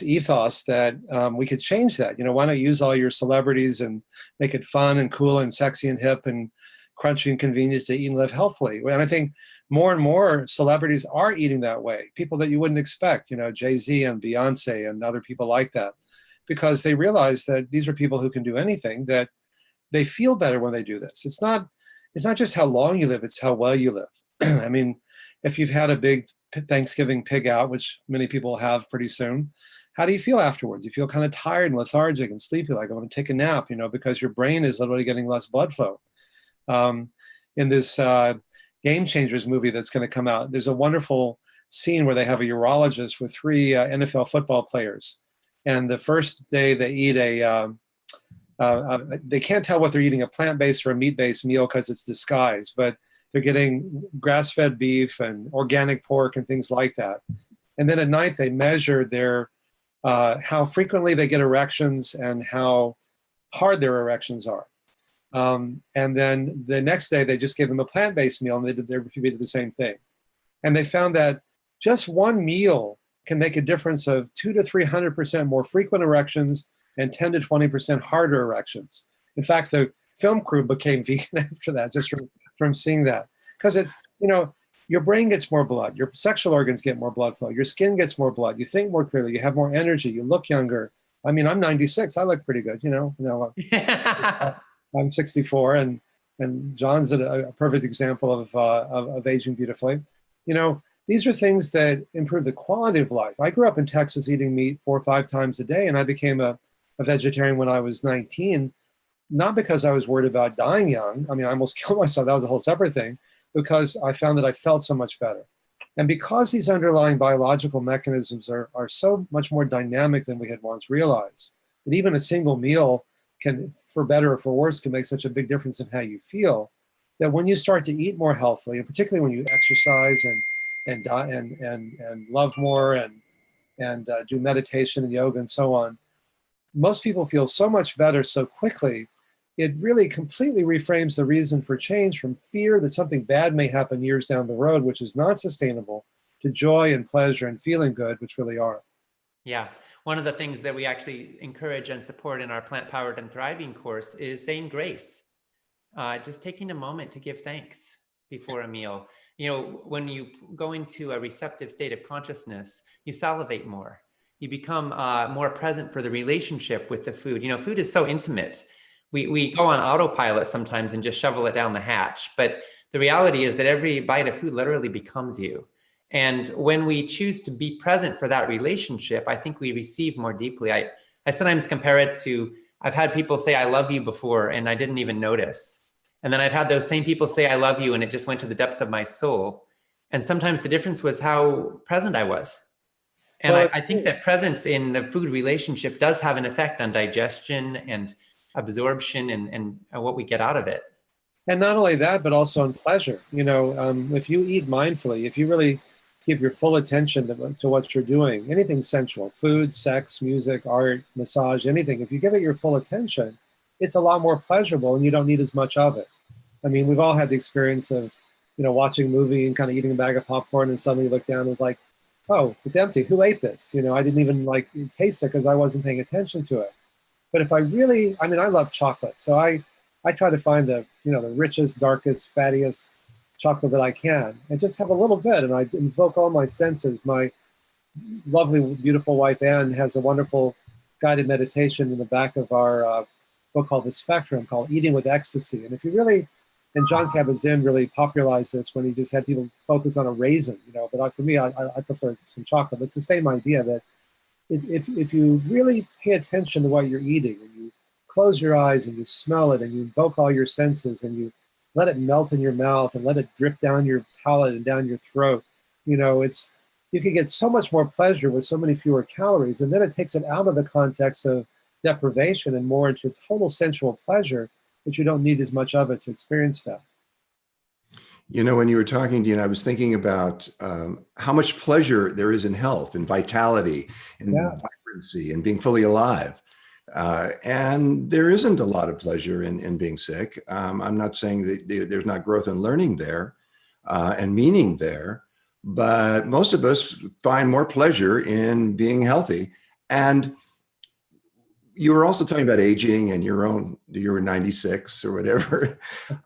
ethos that we could change that? Why not use all your celebrities and make it fun and cool and sexy and hip and crunchy and convenient to eat and live healthily? And I think more and more celebrities are eating that way. People that you wouldn't expect, Jay-Z and Beyonce and other people like that, because they realize that these are people who can do anything, that they feel better when they do this. It's not just how long you live, it's how well you live. I mean, if you've had a big Thanksgiving pig out, which many people have pretty soon, how do you feel afterwards? You feel kind of tired and lethargic and sleepy, like I want to take a nap, because your brain is literally getting less blood flow. In this Game Changers movie that's going to come out, there's a wonderful scene where they have a urologist with 3 NFL football players. And the first day they eat they can't tell what they're eating, a plant-based or a meat-based meal because it's disguised, but they're getting grass-fed beef and organic pork and things like that. And then at night they measure their how frequently they get erections and how hard their erections are. And then the next day they just gave them a plant-based meal and they repeated the same thing. And they found that just one meal can make a difference of 200 to 300% more frequent erections and 10 to 20% harder erections. In fact, the film crew became vegan after that, just from seeing that. Because your brain gets more blood, your sexual organs get more blood flow, your skin gets more blood, you think more clearly, you have more energy, you look younger. I mean, I'm 96, I look pretty good, I'm 64, and John's a perfect example of aging beautifully. These are things that improve the quality of life. I grew up in Texas eating meat 4 or 5 times a day, and I became a vegetarian when I was 19, not because I was worried about dying young. I mean, I almost killed myself. That was a whole separate thing, because I found that I felt so much better. And because these underlying biological mechanisms are so much more dynamic than we had once realized, that even a single meal can, for better or for worse, can make such a big difference in how you feel, that when you start to eat more healthily, and particularly when you exercise and love more and do meditation and yoga and so on, most people feel so much better so quickly. It really completely reframes the reason for change from fear that something bad may happen years down the road, which is not sustainable, to joy and pleasure and feeling good, which really are. Yeah. One of the things that we actually encourage and support in our Plant Powered and Thriving course is saying grace. Just taking a moment to give thanks before a meal. When you go into a receptive state of consciousness, you salivate more. You become more present for the relationship with the food. Food is so intimate. We go on autopilot sometimes and just shovel it down the hatch. But the reality is that every bite of food literally becomes you. And when we choose to be present for that relationship, I think we receive more deeply. I sometimes compare it to, I've had people say, I love you before, and I didn't even notice. And then I've had those same people say, I love you, and it just went to the depths of my soul. And sometimes the difference was how present I was. And Well, I think that presence in the food relationship does have an effect on digestion and absorption and what we get out of it. and not only that, but also on pleasure. If you eat mindfully, if you really give your full attention to what you're doing, anything sensual, food, sex, music, art, massage, anything, if you give it your full attention, it's a lot more pleasurable and you don't need as much of it. I mean, we've all had the experience of, watching a movie and kind of eating a bag of popcorn and suddenly you look down and it's like, oh, it's empty. Who ate this? I didn't even taste it because I wasn't paying attention to it. But if I really, I love chocolate. So I try to find the richest, darkest, fattiest chocolate that I can and just have a little bit. And I invoke all my senses. My lovely, beautiful wife, Anne, has a wonderful guided meditation in the back of our book called The Spectrum, called Eating with Ecstasy. And if you really, and John Kabat-Zinn really popularized this when he just had people focus on a raisin, but for me, I prefer some chocolate. But it's the same idea that if you really pay attention to what you're eating and you close your eyes and you smell it and you invoke all your senses and you let it melt in your mouth and let it drip down your palate and down your throat, you can get so much more pleasure with so many fewer calories. And then it takes it out of the context of deprivation and more into total sensual pleasure, but you don't need as much of it to experience that. When you were talking, Dean, I was thinking about how much pleasure there is in health and vitality and vibrancy and being fully alive. And there isn't a lot of pleasure in being sick. I'm not saying that there's not growth and learning there and meaning there, but most of us find more pleasure in being healthy. And you were also talking about aging and you were 96 or whatever.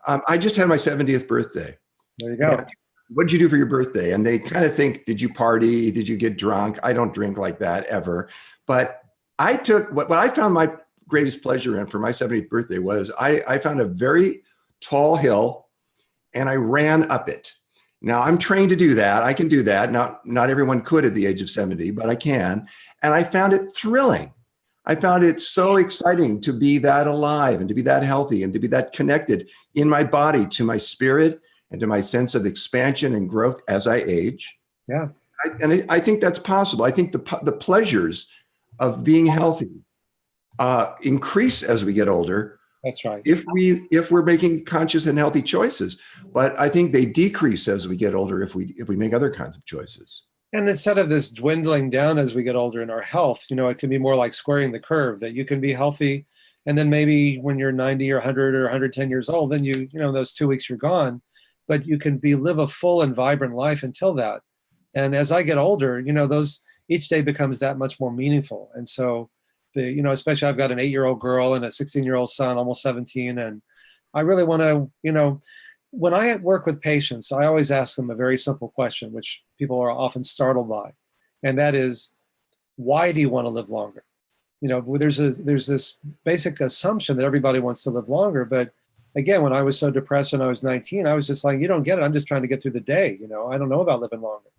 I just had my 70th birthday. There you go. What did you do for your birthday? And they kind of think, did you party? Did you get drunk? I don't drink like that ever. But I took what I found my greatest pleasure in for my 70th birthday was I found a very tall hill and I ran up it. Now I'm trained to do that. I can do that. Not everyone could at the age of 70, but I can. And I found it thrilling. I found it so exciting to be that alive and to be that healthy and to be that connected in my body to my spirit and to my sense of expansion and growth as I age. Yeah. I think that's possible. I think the pleasures of being healthy increase as we get older. That's right. If we're making conscious and healthy choices, but I think they decrease as we get older if we make other kinds of choices. And instead of this dwindling down as we get older in our health, it can be more like squaring the curve, that you can be healthy. And then maybe when you're 90 or 100 or 110 years old, then those 2 weeks you're gone, but you can live a full and vibrant life until that. And as I get older, each day becomes that much more meaningful. And so especially I've got an 8-year-old girl and a 16-year-old son, almost 17. And I really want to, when I work with patients, I always ask them a very simple question, which people are often startled by. And that is, why do you want to live longer? There's this basic assumption that everybody wants to live longer. But again, when I was so depressed when I was 19, I was just like, you don't get it. I'm just trying to get through the day. I don't know about living longer.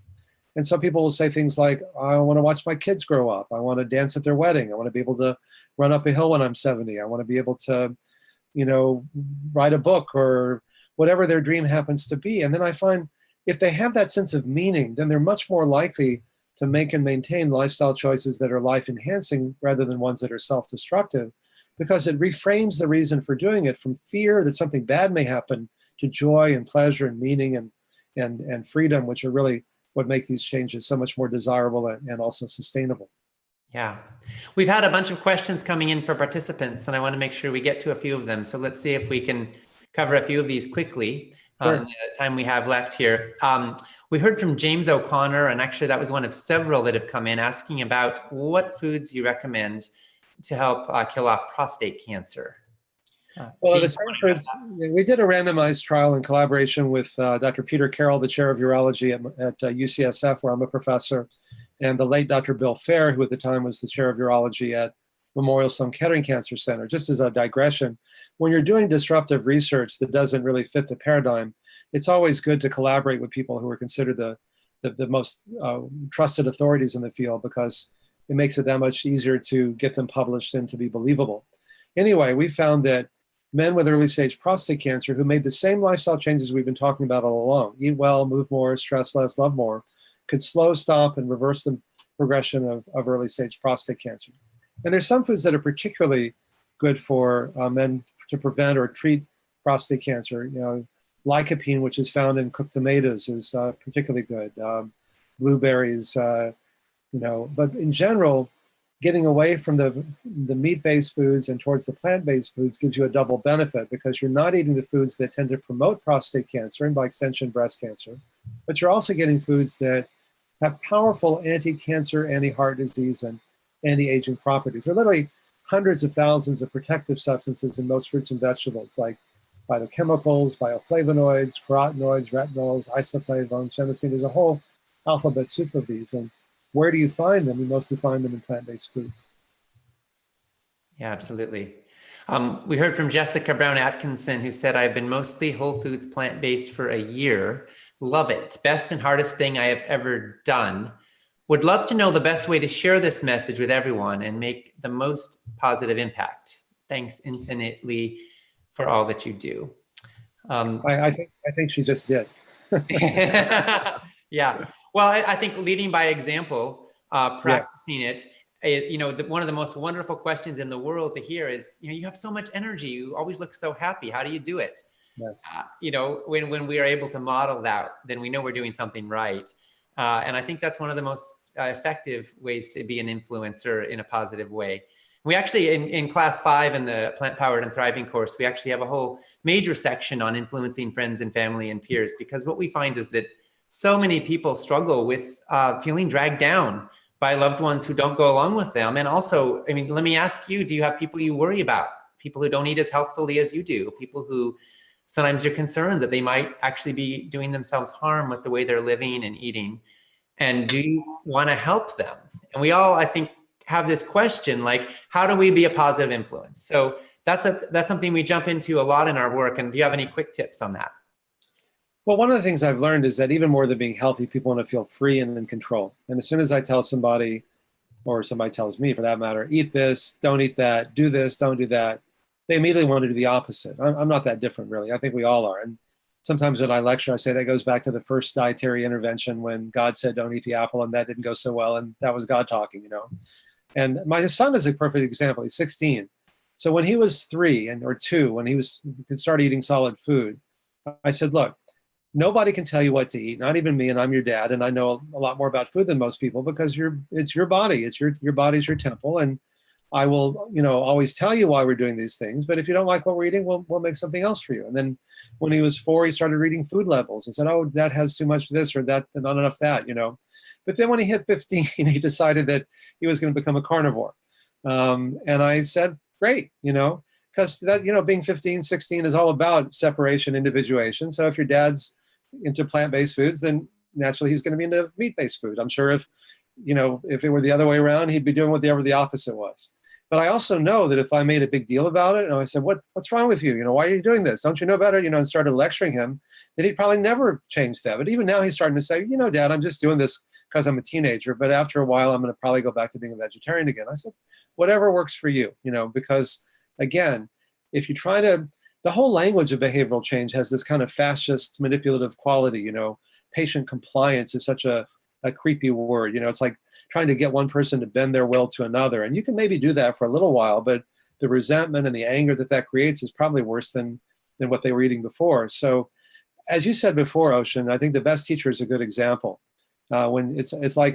And some people will say things like, I want to watch my kids grow up. I want to dance at their wedding. I want to be able to run up a hill when I'm 70. I want to be able to, write a book or whatever their dream happens to be. And then I find if they have that sense of meaning, then they're much more likely to make and maintain lifestyle choices that are life enhancing rather than ones that are self-destructive, because it reframes the reason for doing it from fear that something bad may happen to joy and pleasure and meaning and freedom, which are really what make these changes so much more desirable and also sustainable. Yeah. We've had a bunch of questions coming in for participants, and I want to make sure we get to a few of them. So let's see if we can cover a few of these quickly in the time we have left here. We heard from James O'Connor, and actually that was one of several that have come in asking about what foods you recommend to help kill off prostate cancer. Well, the same foods, we did a randomized trial in collaboration with Dr. Peter Carroll, the chair of urology at UCSF, where I'm a professor, and the late Dr. Bill Fair, who at the time was the chair of urology at Memorial Sloan Kettering Cancer Center. Just as a digression, when you're doing disruptive research that doesn't really fit the paradigm, it's always good to collaborate with people who are considered the most trusted authorities in the field, because it makes it that much easier to get them published and to be believable. Anyway, we found that men with early stage prostate cancer who made the same lifestyle changes we've been talking about all along, eat well, move more, stress less, love more, could slow, stop, and reverse the progression of early stage prostate cancer. And there's some foods that are particularly good for men to prevent or treat prostate cancer. You know, lycopene, which is found in cooked tomatoes, is particularly good. Blueberries, you know, but in general, getting away from the meat-based foods and towards the plant-based foods gives you a double benefit, because you're not eating the foods that tend to promote prostate cancer and by extension breast cancer, but you're also getting foods that have powerful anti-cancer, anti-heart disease, and anti-aging properties. There are literally hundreds of thousands of protective substances in most fruits and vegetables, like phytochemicals, bioflavonoids, carotenoids, retinols, isoflavones, methicillin. There's a whole alphabet soup of these. And where do you find them? You mostly find them in plant-based foods. Yeah, absolutely. We heard from Jessica Brown Atkinson, who said, I've been mostly whole foods plant-based for a year. Love it. Best and hardest thing I have ever done. Would love to know the best way to share this message with everyone and make the most positive impact. Thanks infinitely for all that you do. I think she just did. Yeah. Well, I think leading by example, practicing it, you know, one of the most wonderful questions in the world to hear is, you know, you have so much energy. You always look so happy. How do you do it? Yes. You know, when we are able to model that, then we know we're doing something right. And I think that's one of the most effective ways to be an influencer in a positive way. We actually, in class 5 in the Plant Powered and Thriving course, we actually have a whole major section on influencing friends and family and peers, because what we find is that so many people struggle with feeling dragged down by loved ones who don't go along with them. And also, I mean, let me ask you, do you have people you worry about? People who don't eat as healthfully as you do? People who sometimes you're concerned that they might actually be doing themselves harm with the way they're living and eating? And do you want to help them? And we all, I think, have this question, like, how do we be a positive influence? So that's something we jump into a lot in our work. And do you have any quick tips on that? Well, one of the things I've learned is that even more than being healthy, people want to feel free and in control. And as soon as I tell somebody, or somebody tells me for that matter, eat this, don't eat that, do this, don't do that, they immediately want to do the opposite. I'm not that different, really. I think we all are. And sometimes when I lecture, I say that goes back to the first dietary intervention when God said, don't eat the apple, and that didn't go so well. And that was God talking, you know. And my son is a perfect example. He's 16. So when he was 3 or 2, when he could start eating solid food, I said, look, nobody can tell you what to eat, not even me, and I'm your dad, and I know a lot more about food than most people, because it's your body, it's your body's your temple, and I will, you know, always tell you why we're doing these things, but if you don't like what we're eating, we'll make something else for you. And then when he was 4, he started reading food labels and said, oh, that has too much of this or that, and not enough that, you know. But then when he hit 15, he decided that he was going to become a carnivore. And I said, great, you know, because that, you know, being 15, 16 is all about separation, individuation. So if your dad's into plant-based foods, then naturally he's going to be into meat-based food. I'm sure if it were the other way around, he'd be doing whatever the opposite was. But I also know that if I made a big deal about it, and I said, what's wrong with you? You know, why are you doing this? Don't you know better? You know, and started lecturing him, then he'd probably never change that. But even now he's starting to say, you know, Dad, I'm just doing this because I'm a teenager, but after a while, I'm going to probably go back to being a vegetarian again. I said, whatever works for you, you know, because again, if you try to, the whole language of behavioral change has this kind of fascist manipulative quality, you know. Patient compliance is such a creepy word, you know. It's like trying to get one person to bend their will to another, and you can maybe do that for a little while, but the resentment and the anger that creates is probably worse than what they were eating before. So as you said before, Ocean, I think the best teacher is a good example. When it's like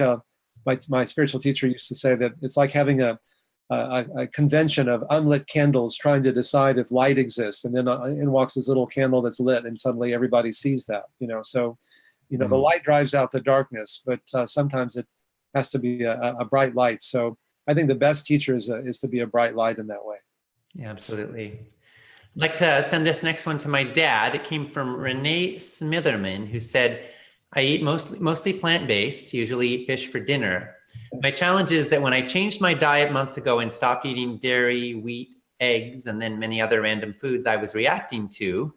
my spiritual teacher used to say that it's like having a convention of unlit candles trying to decide if light exists, and then in walks this little candle that's lit, and suddenly everybody sees that, you know. So, you know, the light drives out the darkness, but sometimes it has to be a bright light. So I think the best teacher is to be a bright light in that way. Yeah, absolutely. I'd like to send this next one to my dad. It came from Renee Smitherman, who said, I eat mostly plant-based, usually eat fish for dinner. My challenge is that when I changed my diet months ago and stopped eating dairy, wheat, eggs, and then many other random foods I was reacting to,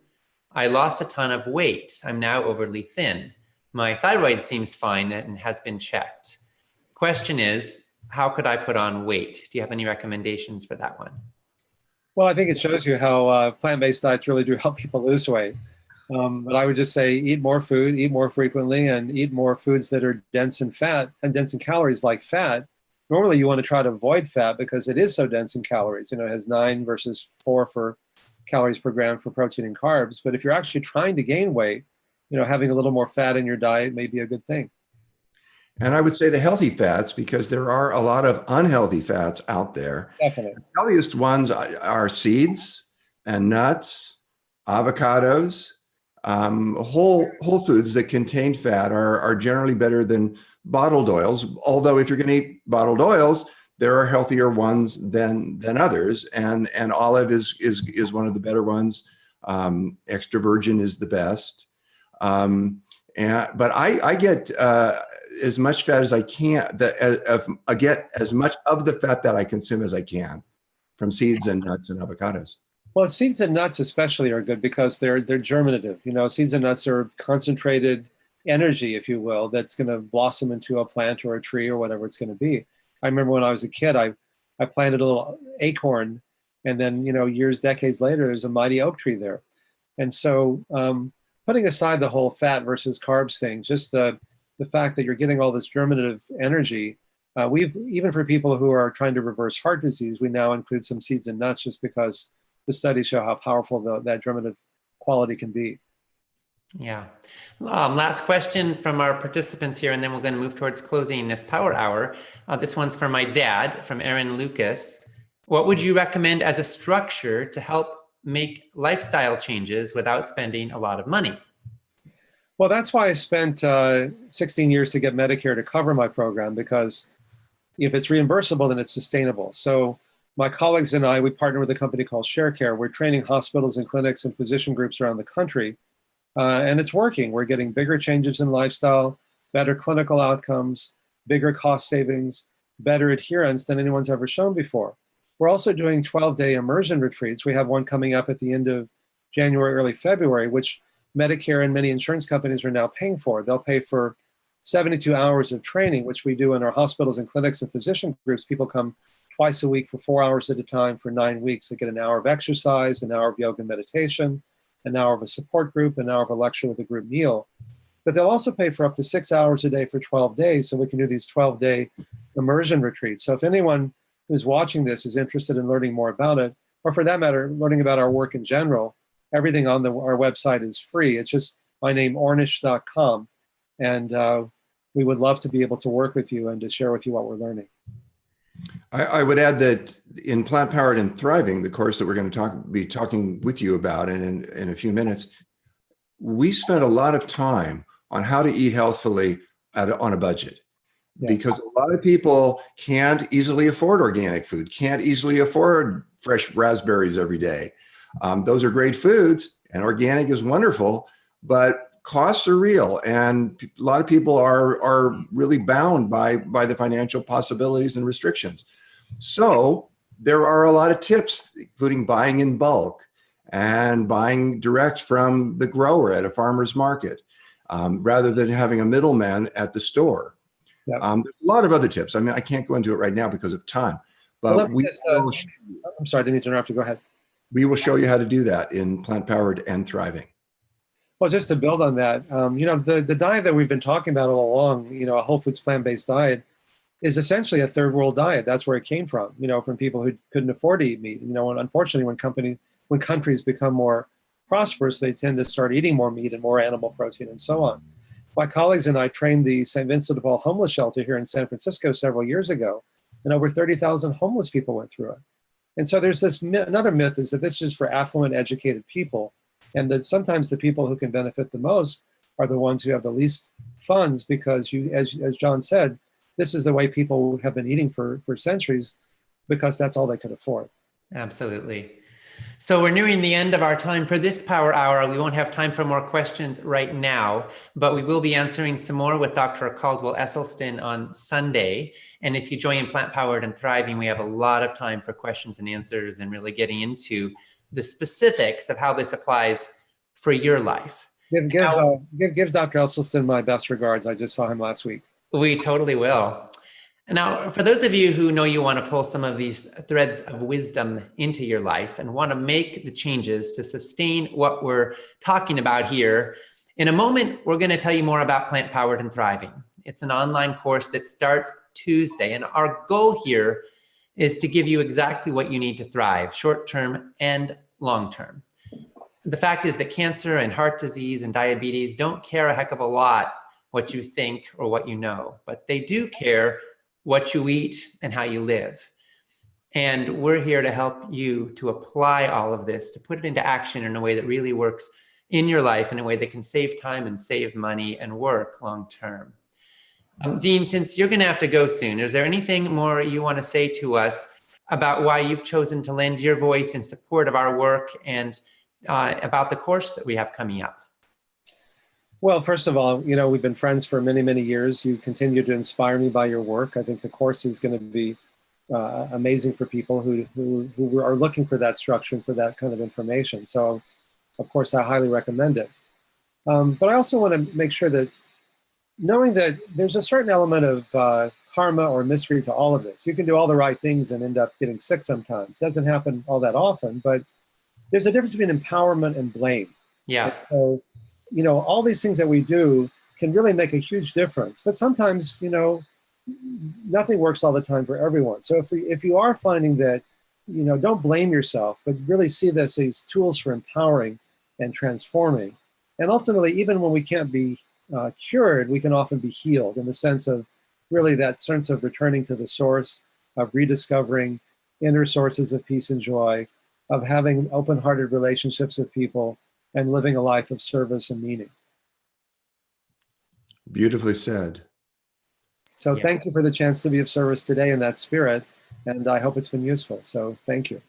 I lost a ton of weight. I'm now overly thin. My thyroid seems fine and has been checked. Question is, how could I put on weight? Do you have any recommendations for that one? Well, I think it shows you how plant-based diets really do help people lose weight. But I would just say eat more food, eat more frequently, and eat more foods that are dense in fat and dense in calories like fat. Normally, you want to try to avoid fat because it is so dense in calories. You know, it has 9 versus 4 for calories per gram for protein and carbs. But if you're actually trying to gain weight, you know, having a little more fat in your diet may be a good thing. And I would say the healthy fats, because there are a lot of unhealthy fats out there. Definitely. The healthiest ones are seeds and nuts, avocados, whole foods that contain fat are generally better than bottled oils. Although if you're going to eat bottled oils, there are healthier ones than others, and olive is one of the better ones. Extra virgin is the best. But I get as much fat as I can. I get as much of the fat that I consume as I can from seeds and nuts and avocados. Well, seeds and nuts especially are good because they're germinative. You know, seeds and nuts are concentrated energy, if you will, that's going to blossom into a plant or a tree or whatever it's going to be. I remember when I was a kid, I planted a little acorn, and then, you know, decades later, there's a mighty oak tree there. And so putting aside the whole fat versus carbs thing, just the fact that you're getting all this germinative energy, even for people who are trying to reverse heart disease, we now include some seeds and nuts just because the studies show how powerful that germinative quality can be. Yeah. Last question from our participants here, and then we're going to move towards closing this power hour. This one's from my dad, from Aaron Lucas. What would you recommend as a structure to help make lifestyle changes without spending a lot of money? Well, that's why I spent 16 years to get Medicare to cover my program, because if it's reimbursable, then it's sustainable. So my colleagues and I, we partner with a company called ShareCare. We're training hospitals and clinics and physician groups around the country. And it's working. We're getting bigger changes in lifestyle, better clinical outcomes, bigger cost savings, better adherence than anyone's ever shown before. We're also doing 12-day immersion retreats. We have one coming up at the end of January, early February, which Medicare and many insurance companies are now paying for. They'll pay for 72 hours of training, which we do in our hospitals and clinics and physician groups. People come twice a week for 4 hours at a time for 9 weeks. They get an hour of exercise, an hour of yoga and meditation, an hour of a support group, an hour of a lecture with a group meal. But they'll also pay for up to 6 hours a day for 12 days, so we can do these 12-day immersion retreats. So if anyone who's watching this is interested in learning more about it, or for that matter, learning about our work in general, everything on our website is free. It's just my name, ornish.com. And we would love to be able to work with you and to share with you what we're learning. I would add that in Plant Powered and Thriving, the course that we're going to be talking with you about in a few minutes, we spent a lot of time on how to eat healthfully on a budget. Yes. Because a lot of people can't easily afford organic food, can't easily afford fresh raspberries every day. Those are great foods, and organic is wonderful, but costs are real, and a lot of people are really bound by the financial possibilities and restrictions. So there are a lot of tips, including buying in bulk and buying direct from the grower at a farmer's market, rather than having a middleman at the store. Yep. There's a lot of other tips. I mean, I can't go into it right now because of time, but I'm sorry, I didn't mean to interrupt you. Go ahead. We will show you how to do that in Plant Powered and Thriving. Well, just to build on that, you know, the diet that we've been talking about all along, you know, a whole foods plant-based diet is essentially a third world diet. That's where it came from, you know, from people who couldn't afford to eat meat. You know, and unfortunately, when countries become more prosperous, they tend to start eating more meat and more animal protein and so on. My colleagues and I trained the St. Vincent de Paul homeless shelter here in San Francisco several years ago, and over 30,000 homeless people went through it. And so there's this another myth is that this is for affluent, educated people, and that sometimes the people who can benefit the most are the ones who have the least funds, because as John said, this is the way people have been eating for centuries, because that's all they could afford. Absolutely. So we're nearing the end of our time for this power hour. We won't have time for more questions right now, but we will be answering some more with Dr. Caldwell Esselstyn on Sunday. And if you join Plant Powered and Thriving, we have a lot of time for questions and answers and really getting into the specifics of how this applies for your life. Give Dr. Esselstyn my best regards. I just saw him last week. We totally will. Now, for those of you who know you want to pull some of these threads of wisdom into your life and want to make the changes to sustain what we're talking about here, in a moment, we're going to tell you more about Plant Powered and Thriving. It's an online course that starts Tuesday, and our goal here is to give you exactly what you need to thrive, short-term and long-term. The fact is that cancer and heart disease and diabetes don't care a heck of a lot what you think or what you know, but they do care what you eat and how you live. And we're here to help you to apply all of this, to put it into action in a way that really works in your life, in a way that can save time and save money and work long-term. Dean, since you're going to have to go soon, is there anything more you want to say to us about why you've chosen to lend your voice in support of our work and about the course that we have coming up? Well, first of all, we've been friends for many, many years. You continue to inspire me by your work. I think the course is going to be amazing for people who are looking for that structure and for that kind of information. So, of course, I highly recommend it. But I also want to make sure that knowing that there's a certain element of karma or mystery to all of this. You can do all the right things and end up getting sick sometimes. Doesn't happen all that often, but there's a difference between empowerment and blame. Yeah. And so, all these things that we do can really make a huge difference. But sometimes, nothing works all the time for everyone. So if you are finding that, don't blame yourself, but really see this as tools for empowering and transforming. And ultimately, even when we can't be cured, we can often be healed in the sense of really that sense of returning to the source, of rediscovering inner sources of peace and joy, of having open-hearted relationships with people, and living a life of service and meaning. Beautifully said. So Thank you for the chance to be of service today in that spirit, and I hope it's been useful. So thank you.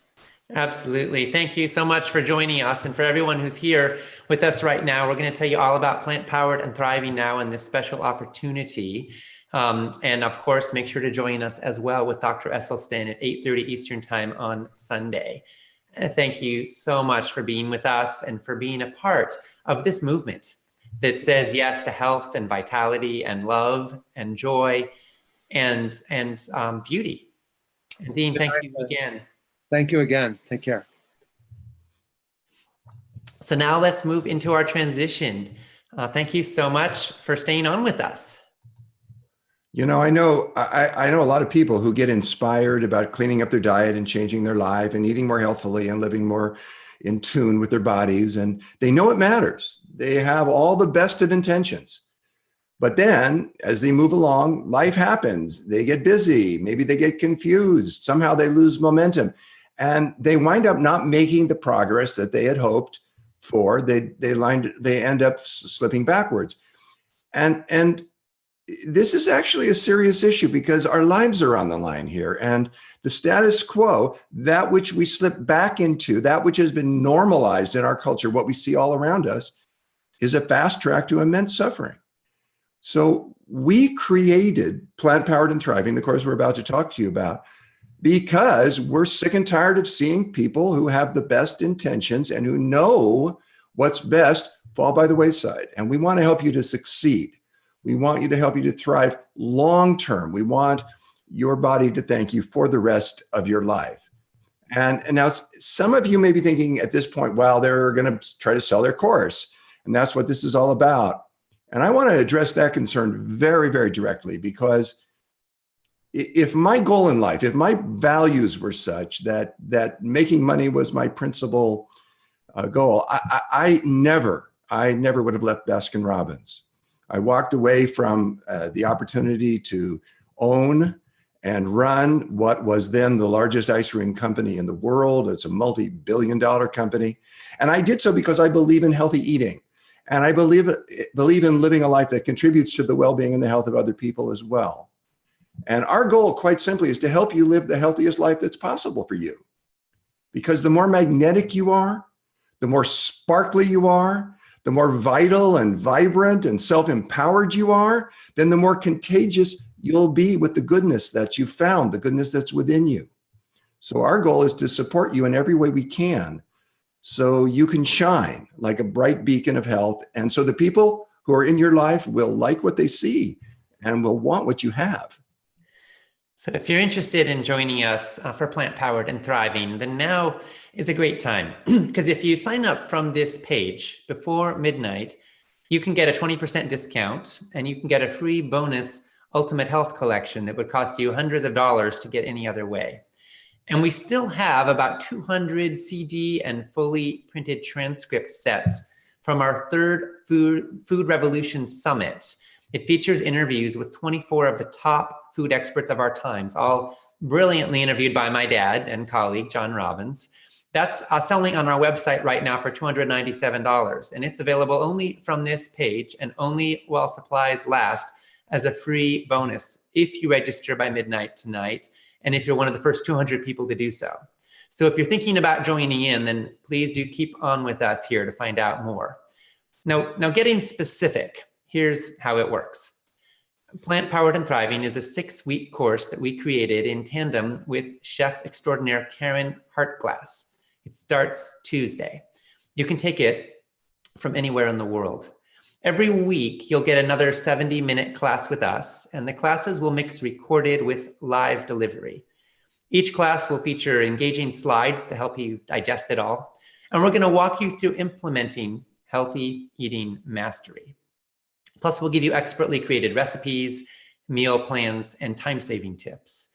Absolutely. Thank you so much for joining us. And for everyone who's here with us right now, we're going to tell you all about Plant Powered and Thriving now in this special opportunity. And of course, make sure to join us as well with Dr. Esselstyn at 8:30 Eastern Time on Sunday. Thank you so much for being with us and for being a part of this movement that says yes to health and vitality and love and joy and beauty. And Dean, thank you again. Thank you again. Take care. So now let's move into our transition. Thank you so much for staying on with us. I know a lot of people who get inspired about cleaning up their diet and changing their life and eating more healthfully and living more in tune with their bodies. And they know it matters. They have all the best of intentions. But then as they move along, life happens. They get busy. Maybe they get confused. Somehow they lose momentum. And they wind up not making the progress that they had hoped for. They end up slipping backwards. And this is actually a serious issue because our lives are on the line here. And the status quo, that which we slip back into, that which has been normalized in our culture, what we see all around us, is a fast track to immense suffering. So we created Plant Powered and Thriving, the course we're about to talk to you about, because we're sick and tired of seeing people who have the best intentions and who know what's best fall by the wayside. And we want to help you to succeed. We want you to help you to thrive long-term. We want your body to thank you for the rest of your life. And now some of you may be thinking at this point, well, they're going to try to sell their course. And that's what this is all about. And I want to address that concern very, very directly, because if my goal in life, if my values were such that making money was my principal goal, I never would have left Baskin-Robbins. I walked away from the opportunity to own and run what was then the largest ice cream company in the world. It's a multi-billion-dollar company. And I did so because I believe in healthy eating. And I believe in living a life that contributes to the well-being and the health of other people as well. And our goal, quite simply, is to help you live the healthiest life that's possible for you. Because the more magnetic you are, the more sparkly you are, the more vital and vibrant and self-empowered you are, then the more contagious you'll be with the goodness that you found, the goodness that's within you. So our goal is to support you in every way we can, so you can shine like a bright beacon of health. And so the people who are in your life will like what they see and will want what you have. So if you're interested in joining us for Plant Powered and Thriving, then now is a great time. Because if you sign up from this page before midnight, you can get a 20% discount and you can get a free bonus Ultimate Health Collection that would cost you hundreds of dollars to get any other way. And we still have about 200 CD and fully printed transcript sets from our third Food Revolution Summit. It features interviews with 24 of the top food experts of our times, all brilliantly interviewed by my dad and colleague, John Robbins. That's selling on our website right now for $297. And it's available only from this page and only while supplies last as a free bonus if you register by midnight tonight. And if you're one of the first 200 people to do so. So if you're thinking about joining in, then please do keep on with us here to find out more. Now getting specific, here's how it works. Plant Powered and Thriving is a 6-week course that we created in tandem with chef extraordinaire Karen Hartglass. It starts Tuesday. You can take it from anywhere in the world. Every week, you'll get another 70-minute class with us, and the classes will mix recorded with live delivery. Each class will feature engaging slides to help you digest it all, and we're going to walk you through implementing healthy eating mastery. Plus, we'll give you expertly created recipes, meal plans, and time-saving tips.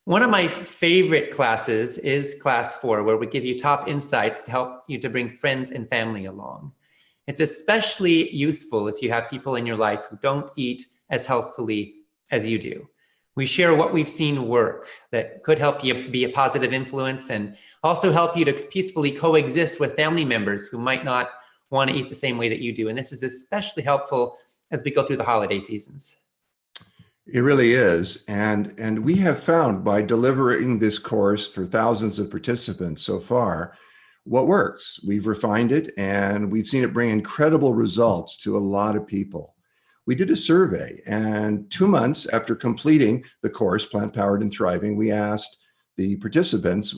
One of my favorite classes is Class 4, where we give you top insights to help you to bring friends and family along. It's especially useful if you have people in your life who don't eat as healthfully as you do. We share what we've seen work that could help you be a positive influence and also help you to peacefully coexist with family members who might not want to eat the same way that you do. And this is especially helpful as we go through the holiday seasons. It really is. And we have found by delivering this course for thousands of participants so far, what works. We've refined it and we've seen it bring incredible results to a lot of people. We did a survey, and 2 months after completing the course, Plant Powered and Thriving, we asked the participants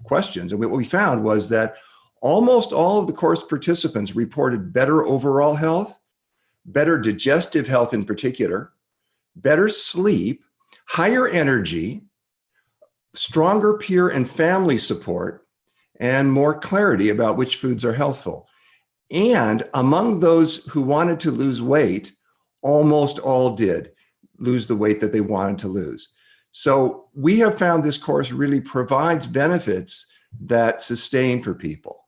questions. And what we found was that almost all of the course participants reported better overall health, better digestive health in particular, better sleep, higher energy, stronger peer and family support, and more clarity about which foods are healthful. And among those who wanted to lose weight, almost all did lose the weight that they wanted to lose. So we have found this course really provides benefits that sustain for people.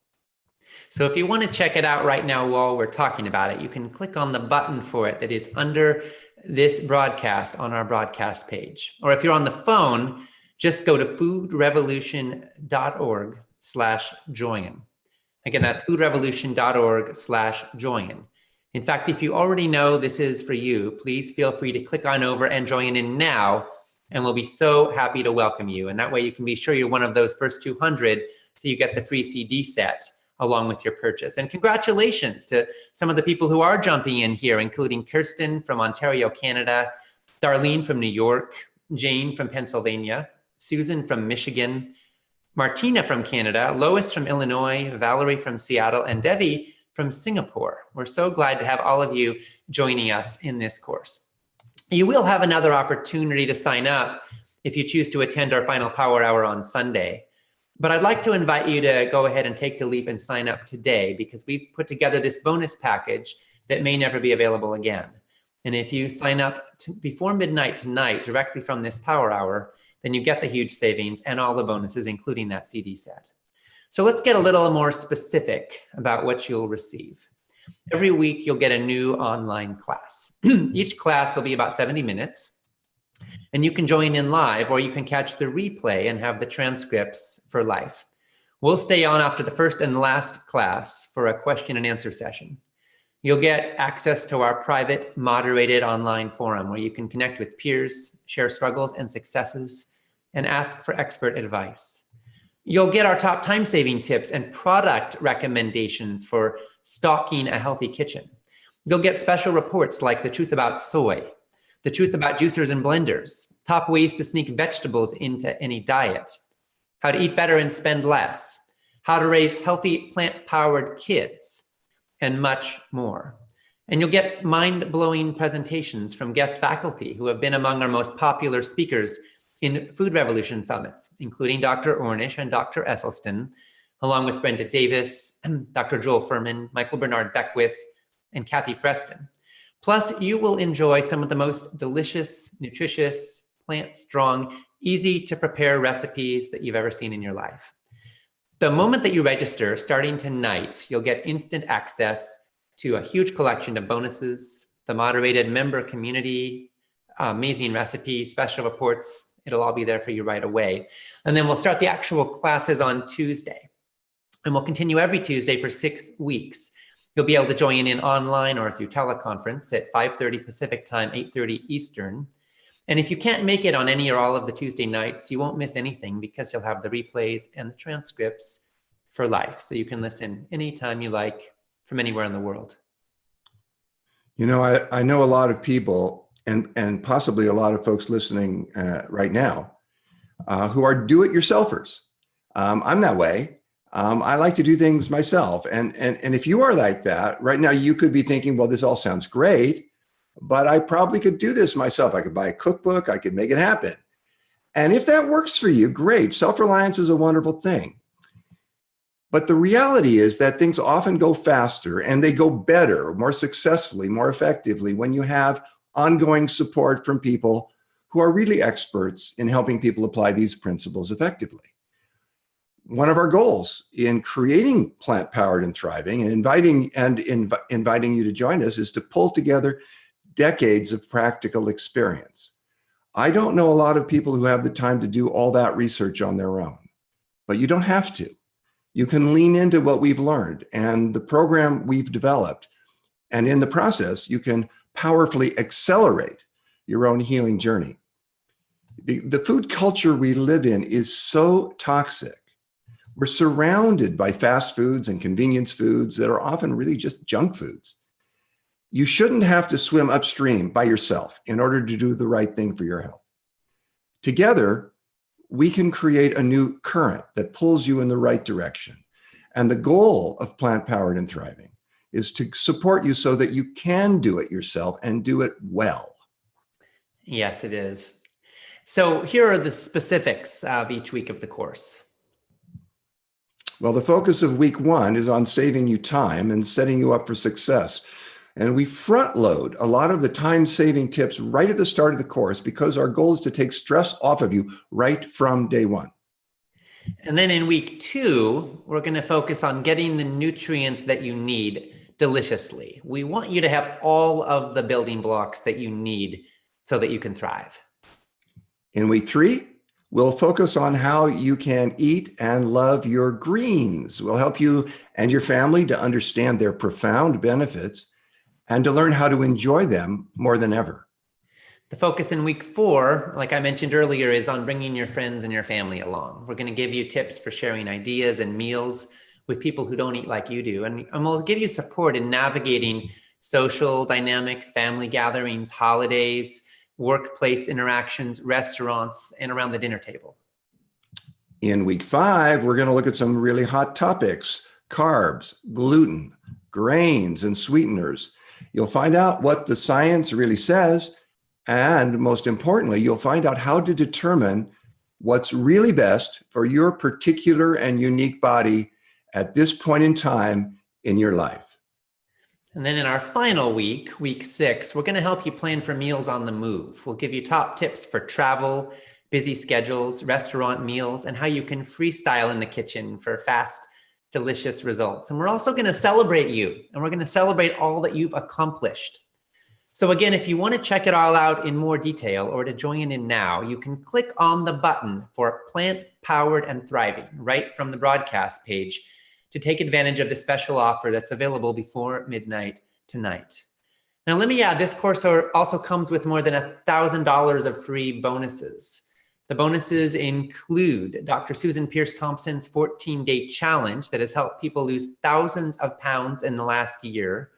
So if you want to check it out right now while we're talking about it, you can click on the button for it that is under this broadcast on our broadcast page. Or if you're on the phone, just go to foodrevolution.org/join. Again, that's foodrevolution.org/join. In fact, if you already know this is for you, please feel free to click on over and join in now, and we'll be so happy to welcome you. And that way you can be sure you're one of those first 200, so you get the free CD set along with your purchase. And congratulations to some of the people who are jumping in here, including Kirsten from Ontario, Canada, Darlene from New York, Jane from Pennsylvania, Susan from Michigan, Martina from Canada, Lois from Illinois, Valerie from Seattle, and Devi from Singapore. We're so glad to have all of you joining us in this course. You will have another opportunity to sign up if you choose to attend our final Power Hour on Sunday. But I'd like to invite you to go ahead and take the leap and sign up today, because we've put together this bonus package that may never be available again. And if you sign up before midnight tonight directly from this Power Hour, then you get the huge savings and all the bonuses, including that CD set. So let's get a little more specific about what you'll receive. Every week, you'll get a new online class. Each class will be about 70 minutes, and you can join in live, or you can catch the replay and have the transcripts for life. We'll stay on after the first and last class for a question and answer session. You'll get access to our private, moderated online forum where you can connect with peers, share struggles and successes, and ask for expert advice. You'll get our top time-saving tips and product recommendations for stocking a healthy kitchen. You'll get special reports like the truth about soy, the truth about juicers and blenders, top ways to sneak vegetables into any diet, how to eat better and spend less, how to raise healthy plant-powered kids, and much more. And you'll get mind-blowing presentations from guest faculty who have been among our most popular speakers in Food Revolution summits, including Dr. Ornish and Dr. Esselstyn, along with Brenda Davis, Dr. Joel Furman, Michael Bernard Beckwith, and Kathy Freston. Plus, you will enjoy some of the most delicious, nutritious, plant-strong, easy-to-prepare recipes that you've ever seen in your life. The moment that you register, starting tonight, you'll get instant access to a huge collection of bonuses, the moderated member community, amazing recipes, special reports. It'll all be there for you right away. And then we'll start the actual classes on Tuesday. And we'll continue every Tuesday for 6 weeks. You'll be able to join in online or through teleconference at 5:30 Pacific time, 8:30 Eastern. And if you can't make it on any or all of the Tuesday nights, you won't miss anything because you'll have the replays and the transcripts for life. So you can listen anytime you like from anywhere in the world. You know, I know a lot of people and possibly a lot of folks listening right now who are do-it-yourselfers. I'm that way. I like to do things myself. And if you are like that, right now you could be thinking, well, this all sounds great, but I probably could do this myself. I could buy a cookbook, I could make it happen. And if that works for you, great. Self-reliance is a wonderful thing. But the reality is that things often go faster and they go better, more successfully, more effectively when you have ongoing support from people who are really experts in helping people apply these principles effectively. One of our goals in creating Plant Powered and Thriving and inviting you to join us is to pull together decades of practical experience. I don't know a lot of people who have the time to do all that research on their own, but you don't have to. You can lean into what we've learned and the program we've developed. And in the process, you can powerfully accelerate your own healing journey. The food culture we live in is so toxic. We're surrounded by fast foods and convenience foods that are often really just junk foods. You shouldn't have to swim upstream by yourself in order to do the right thing for your health. Together, we can create a new current that pulls you in the right direction. And the goal of Plant Powered and Thriving is to support you so that you can do it yourself and do it well. Yes, it is. So here are the specifics of each week of the course. Well, the focus of week 1 is on saving you time and setting you up for success. And we front load a lot of the time-saving tips right at the start of the course because our goal is to take stress off of you right from day 1. And then in week 2, we're going to focus on getting the nutrients that you need deliciously. We want you to have all of the building blocks that you need so that you can thrive. In week 3, we'll focus on how you can eat and love your greens. We'll help you and your family to understand their profound benefits and to learn how to enjoy them more than ever. The focus in week 4, like I mentioned earlier, is on bringing your friends and your family along. We're going to give you tips for sharing ideas and meals with people who don't eat like you do. And we'll give you support in navigating social dynamics, family gatherings, holidays, workplace interactions, restaurants, and around the dinner table. In week 5, we're going to look at some really hot topics: carbs, gluten, grains, and sweeteners. You'll find out what the science really says, and most importantly, you'll find out how to determine what's really best for your particular and unique body at this point in time in your life. And then in our final week, week 6, we're going to help you plan for meals on the move. We'll give you top tips for travel, busy schedules, restaurant meals, and how you can freestyle in the kitchen for fast, delicious results. And we're also going to celebrate you, and we're going to celebrate all that you've accomplished. So again, if you want to check it all out in more detail or to join in now, you can click on the button for Plant Powered and Thriving right from the broadcast page to take advantage of the special offer that's available before midnight tonight. Now, let me add, this course also comes with more than $1,000 of free bonuses. The bonuses include Dr. Susan Pierce Thompson's 14-day challenge that has helped people lose thousands of pounds in the last year,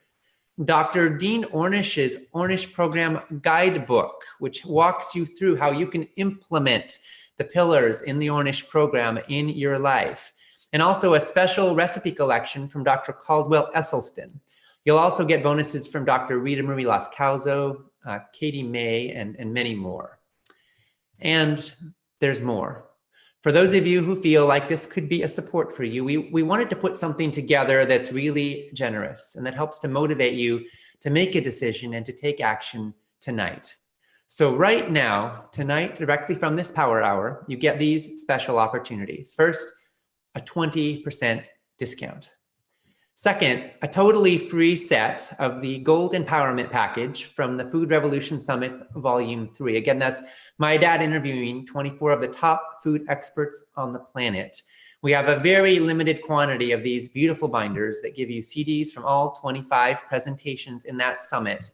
Dr. Dean Ornish's Ornish Program Guidebook, which walks you through how you can implement the pillars in the Ornish program in your life, and also a special recipe collection from Dr. Caldwell Esselstyn. You'll also get bonuses from Dr. Rita Marie Lascauso, Katie May, and many more. And there's more. For those of you who feel like this could be a support for you, we wanted to put something together that's really generous and that helps to motivate you to make a decision and to take action tonight. So right now, tonight, directly from this Power Hour, you get these special opportunities. First, a 20% discount. Second, a totally free set of the Gold Empowerment Package from the Food Revolution Summit's Volume 3. Again, that's my dad interviewing 24 of the top food experts on the planet. We have a very limited quantity of these beautiful binders that give you CDs from all 25 presentations in that summit,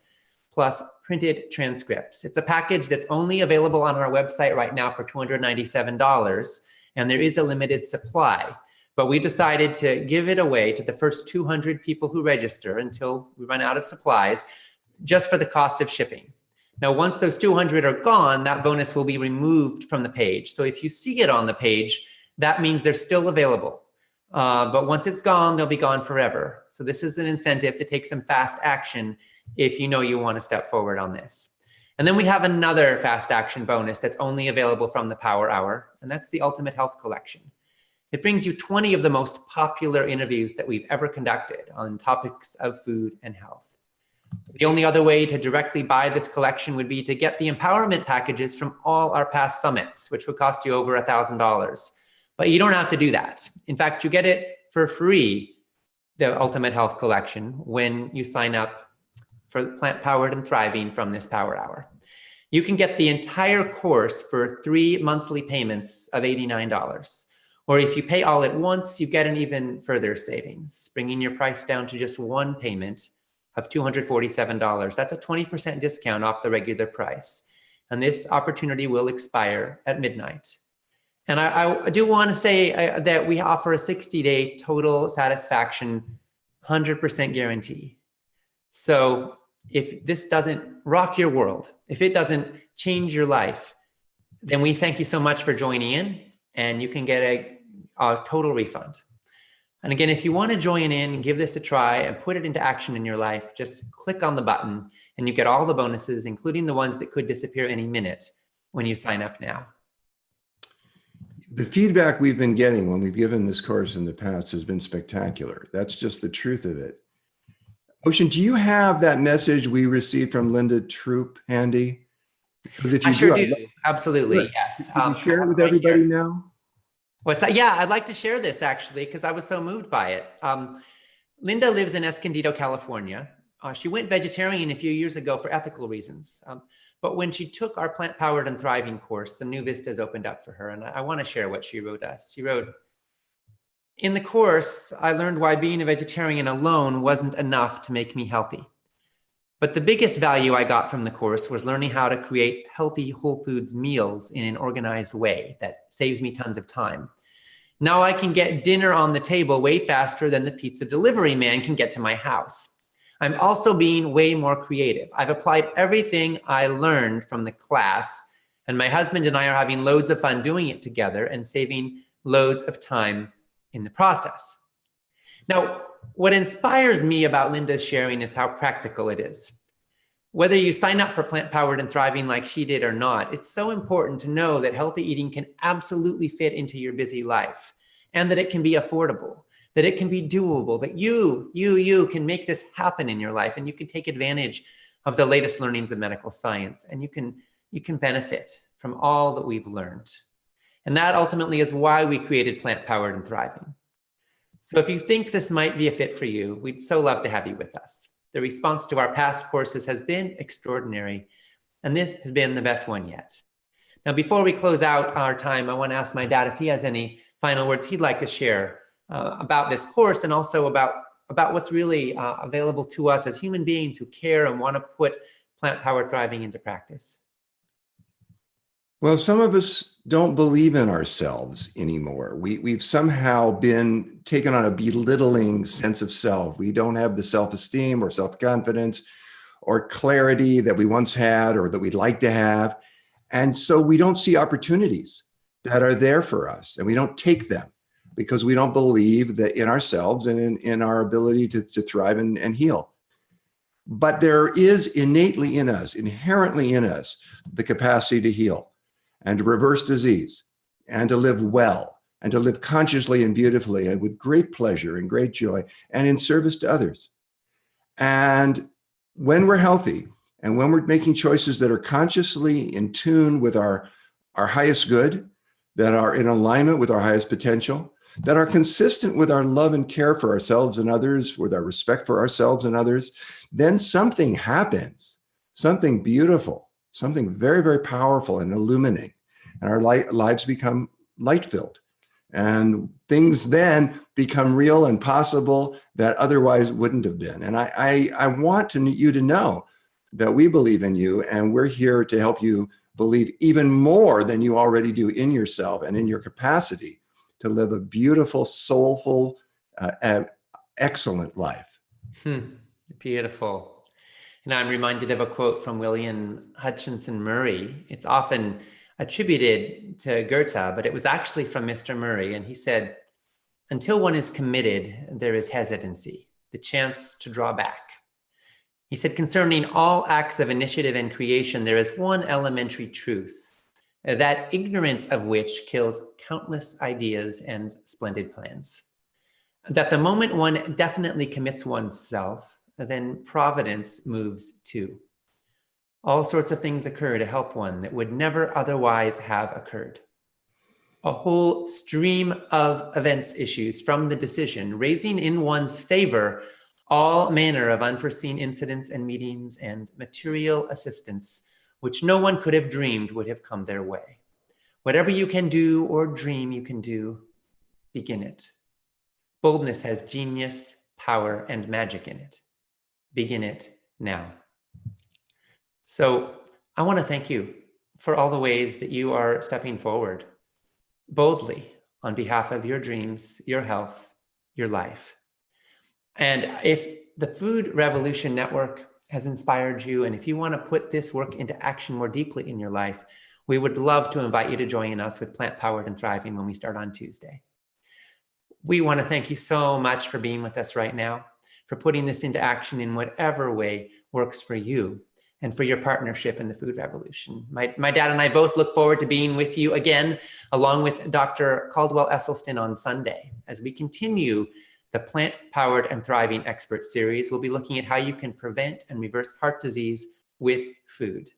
plus printed transcripts. It's a package that's only available on our website right now for $297, and there is a limited supply. But we decided to give it away to the first 200 people who register until we run out of supplies, just for the cost of shipping. Now, once those 200 are gone, that bonus will be removed from the page. So if you see it on the page, that means they're still available. But once it's gone, they'll be gone forever. So this is an incentive to take some fast action if you know you want to step forward on this. And then we have another fast action bonus that's only available from the Power Hour, and that's the Ultimate Health Collection. It brings you 20 of the most popular interviews that we've ever conducted on topics of food and health. The only other way to directly buy this collection would be to get the empowerment packages from all our past summits, which would cost you over $1,000. But you don't have to do that. In fact, you get it for free, the Ultimate Health Collection, when you sign up for Plant Powered and Thriving from this Power Hour. You can get the entire course for 3 monthly payments of $89. Or if you pay all at once, you get an even further savings, bringing your price down to just one payment of $247. That's a 20% discount off the regular price. And this opportunity will expire at midnight. And I do want to say that we offer a 60-day total satisfaction, 100% guarantee. So if this doesn't rock your world, if it doesn't change your life, then we thank you so much for joining in, and you can get a total refund. And again, if you want to join in and give this a try and put it into action in your life, just click on the button and you get all the bonuses, including the ones that could disappear any minute when you sign up now. The feedback we've been getting when we've given this course in the past has been spectacular. That's just the truth of it. Ocean, do you have that message we received from Linda Troop handy? Because if you I sure do. Absolutely, yes. Can you share it with everybody now? What's that? Yeah, I'd like to share this actually, because I was so moved by it. Linda lives in Escondido, California. She went vegetarian a few years ago for ethical reasons. But when she took our Plant Powered and Thriving course, some new vistas opened up for her. And I want to share what she wrote us. She wrote, "In the course, I learned why being a vegetarian alone wasn't enough to make me healthy. But the biggest value I got from the course was learning how to create healthy whole foods meals in an organized way that saves me tons of time. Now I can get dinner on the table way faster than the pizza delivery man can get to my house. I'm also being way more creative. I've applied everything I learned from the class, and my husband and I are having loads of fun doing it together and saving loads of time in the process." Now, what inspires me about Linda's sharing is how practical it is. Whether you sign up for Plant Powered and Thriving like she did or not, it's so important to know that healthy eating can absolutely fit into your busy life, and that it can be affordable, that it can be doable, that you can make this happen in your life, and you can take advantage of the latest learnings of medical science, and you can benefit from all that we've learned. And that ultimately is why we created Plant Powered and Thriving. So if you think this might be a fit for you, we'd so love to have you with us. The response to our past courses has been extraordinary, and this has been the best one yet. Now, before we close out our time, I want to ask my dad if he has any final words he'd like to share about this course, and also about what's really available to us as human beings who care and want to put Plant Powered Thriving into practice. Well, some of us don't believe in ourselves anymore. We've somehow been taken on a belittling sense of self. We don't have the self-esteem or self-confidence or clarity that we once had or that we'd like to have. And so we don't see opportunities that are there for us, and we don't take them because we don't believe that in ourselves and in our ability to thrive and heal. But there is innately in us, inherently in us, the capacity to heal. and to reverse disease and to live well and to live consciously and beautifully and with great pleasure and great joy and in service to others. And when we're healthy and when we're making choices that are consciously in tune with our highest good, that are in alignment with our highest potential, that are consistent with our love and care for ourselves and others, with our respect for ourselves and others, then something happens, something beautiful, something very, very powerful and illuminating. And our lives become light-filled. And things then become real and possible that otherwise wouldn't have been. And I want you to know that we believe in you, and we're here to help you believe even more than you already do in yourself and in your capacity to live a beautiful, soulful, excellent life. Beautiful. And I'm reminded of a quote from William Hutchinson Murray. It's often attributed to Goethe, but it was actually from Mr. Murray. And he said, "Until one is committed, there is hesitancy, the chance to draw back." He said, "Concerning all acts of initiative and creation, there is one elementary truth, that ignorance of which kills countless ideas and splendid plans. That the moment one definitely commits oneself, then providence moves too. All sorts of things occur to help one that would never otherwise have occurred. A whole stream of events issues from the decision, raising in one's favor all manner of unforeseen incidents and meetings and material assistance, which no one could have dreamed would have come their way. Whatever you can do or dream you can do, begin it. Boldness has genius, power, and magic in it. Begin it now." So I want to thank you for all the ways that you are stepping forward boldly on behalf of your dreams, your health, your life. And if the Food Revolution Network has inspired you, and if you want to put this work into action more deeply in your life, we would love to invite you to join us with Plant Powered and Thriving when we start on Tuesday. We want to thank you so much for being with us right now, for putting this into action in whatever way works for you, and for your partnership in the food revolution. My dad and I both look forward to being with you again, along with Dr. Caldwell Esselstyn on Sunday. As we continue the Plant Powered and Thriving Expert Series, we'll be looking at how you can prevent and reverse heart disease with food.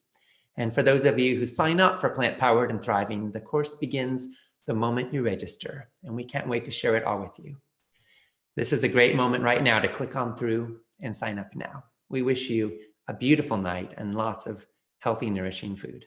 And for those of you who sign up for Plant Powered and Thriving, the course begins the moment you register, and we can't wait to share it all with you. This is a great moment right now to click on through and sign up now. We wish you a beautiful night and lots of healthy, nourishing food.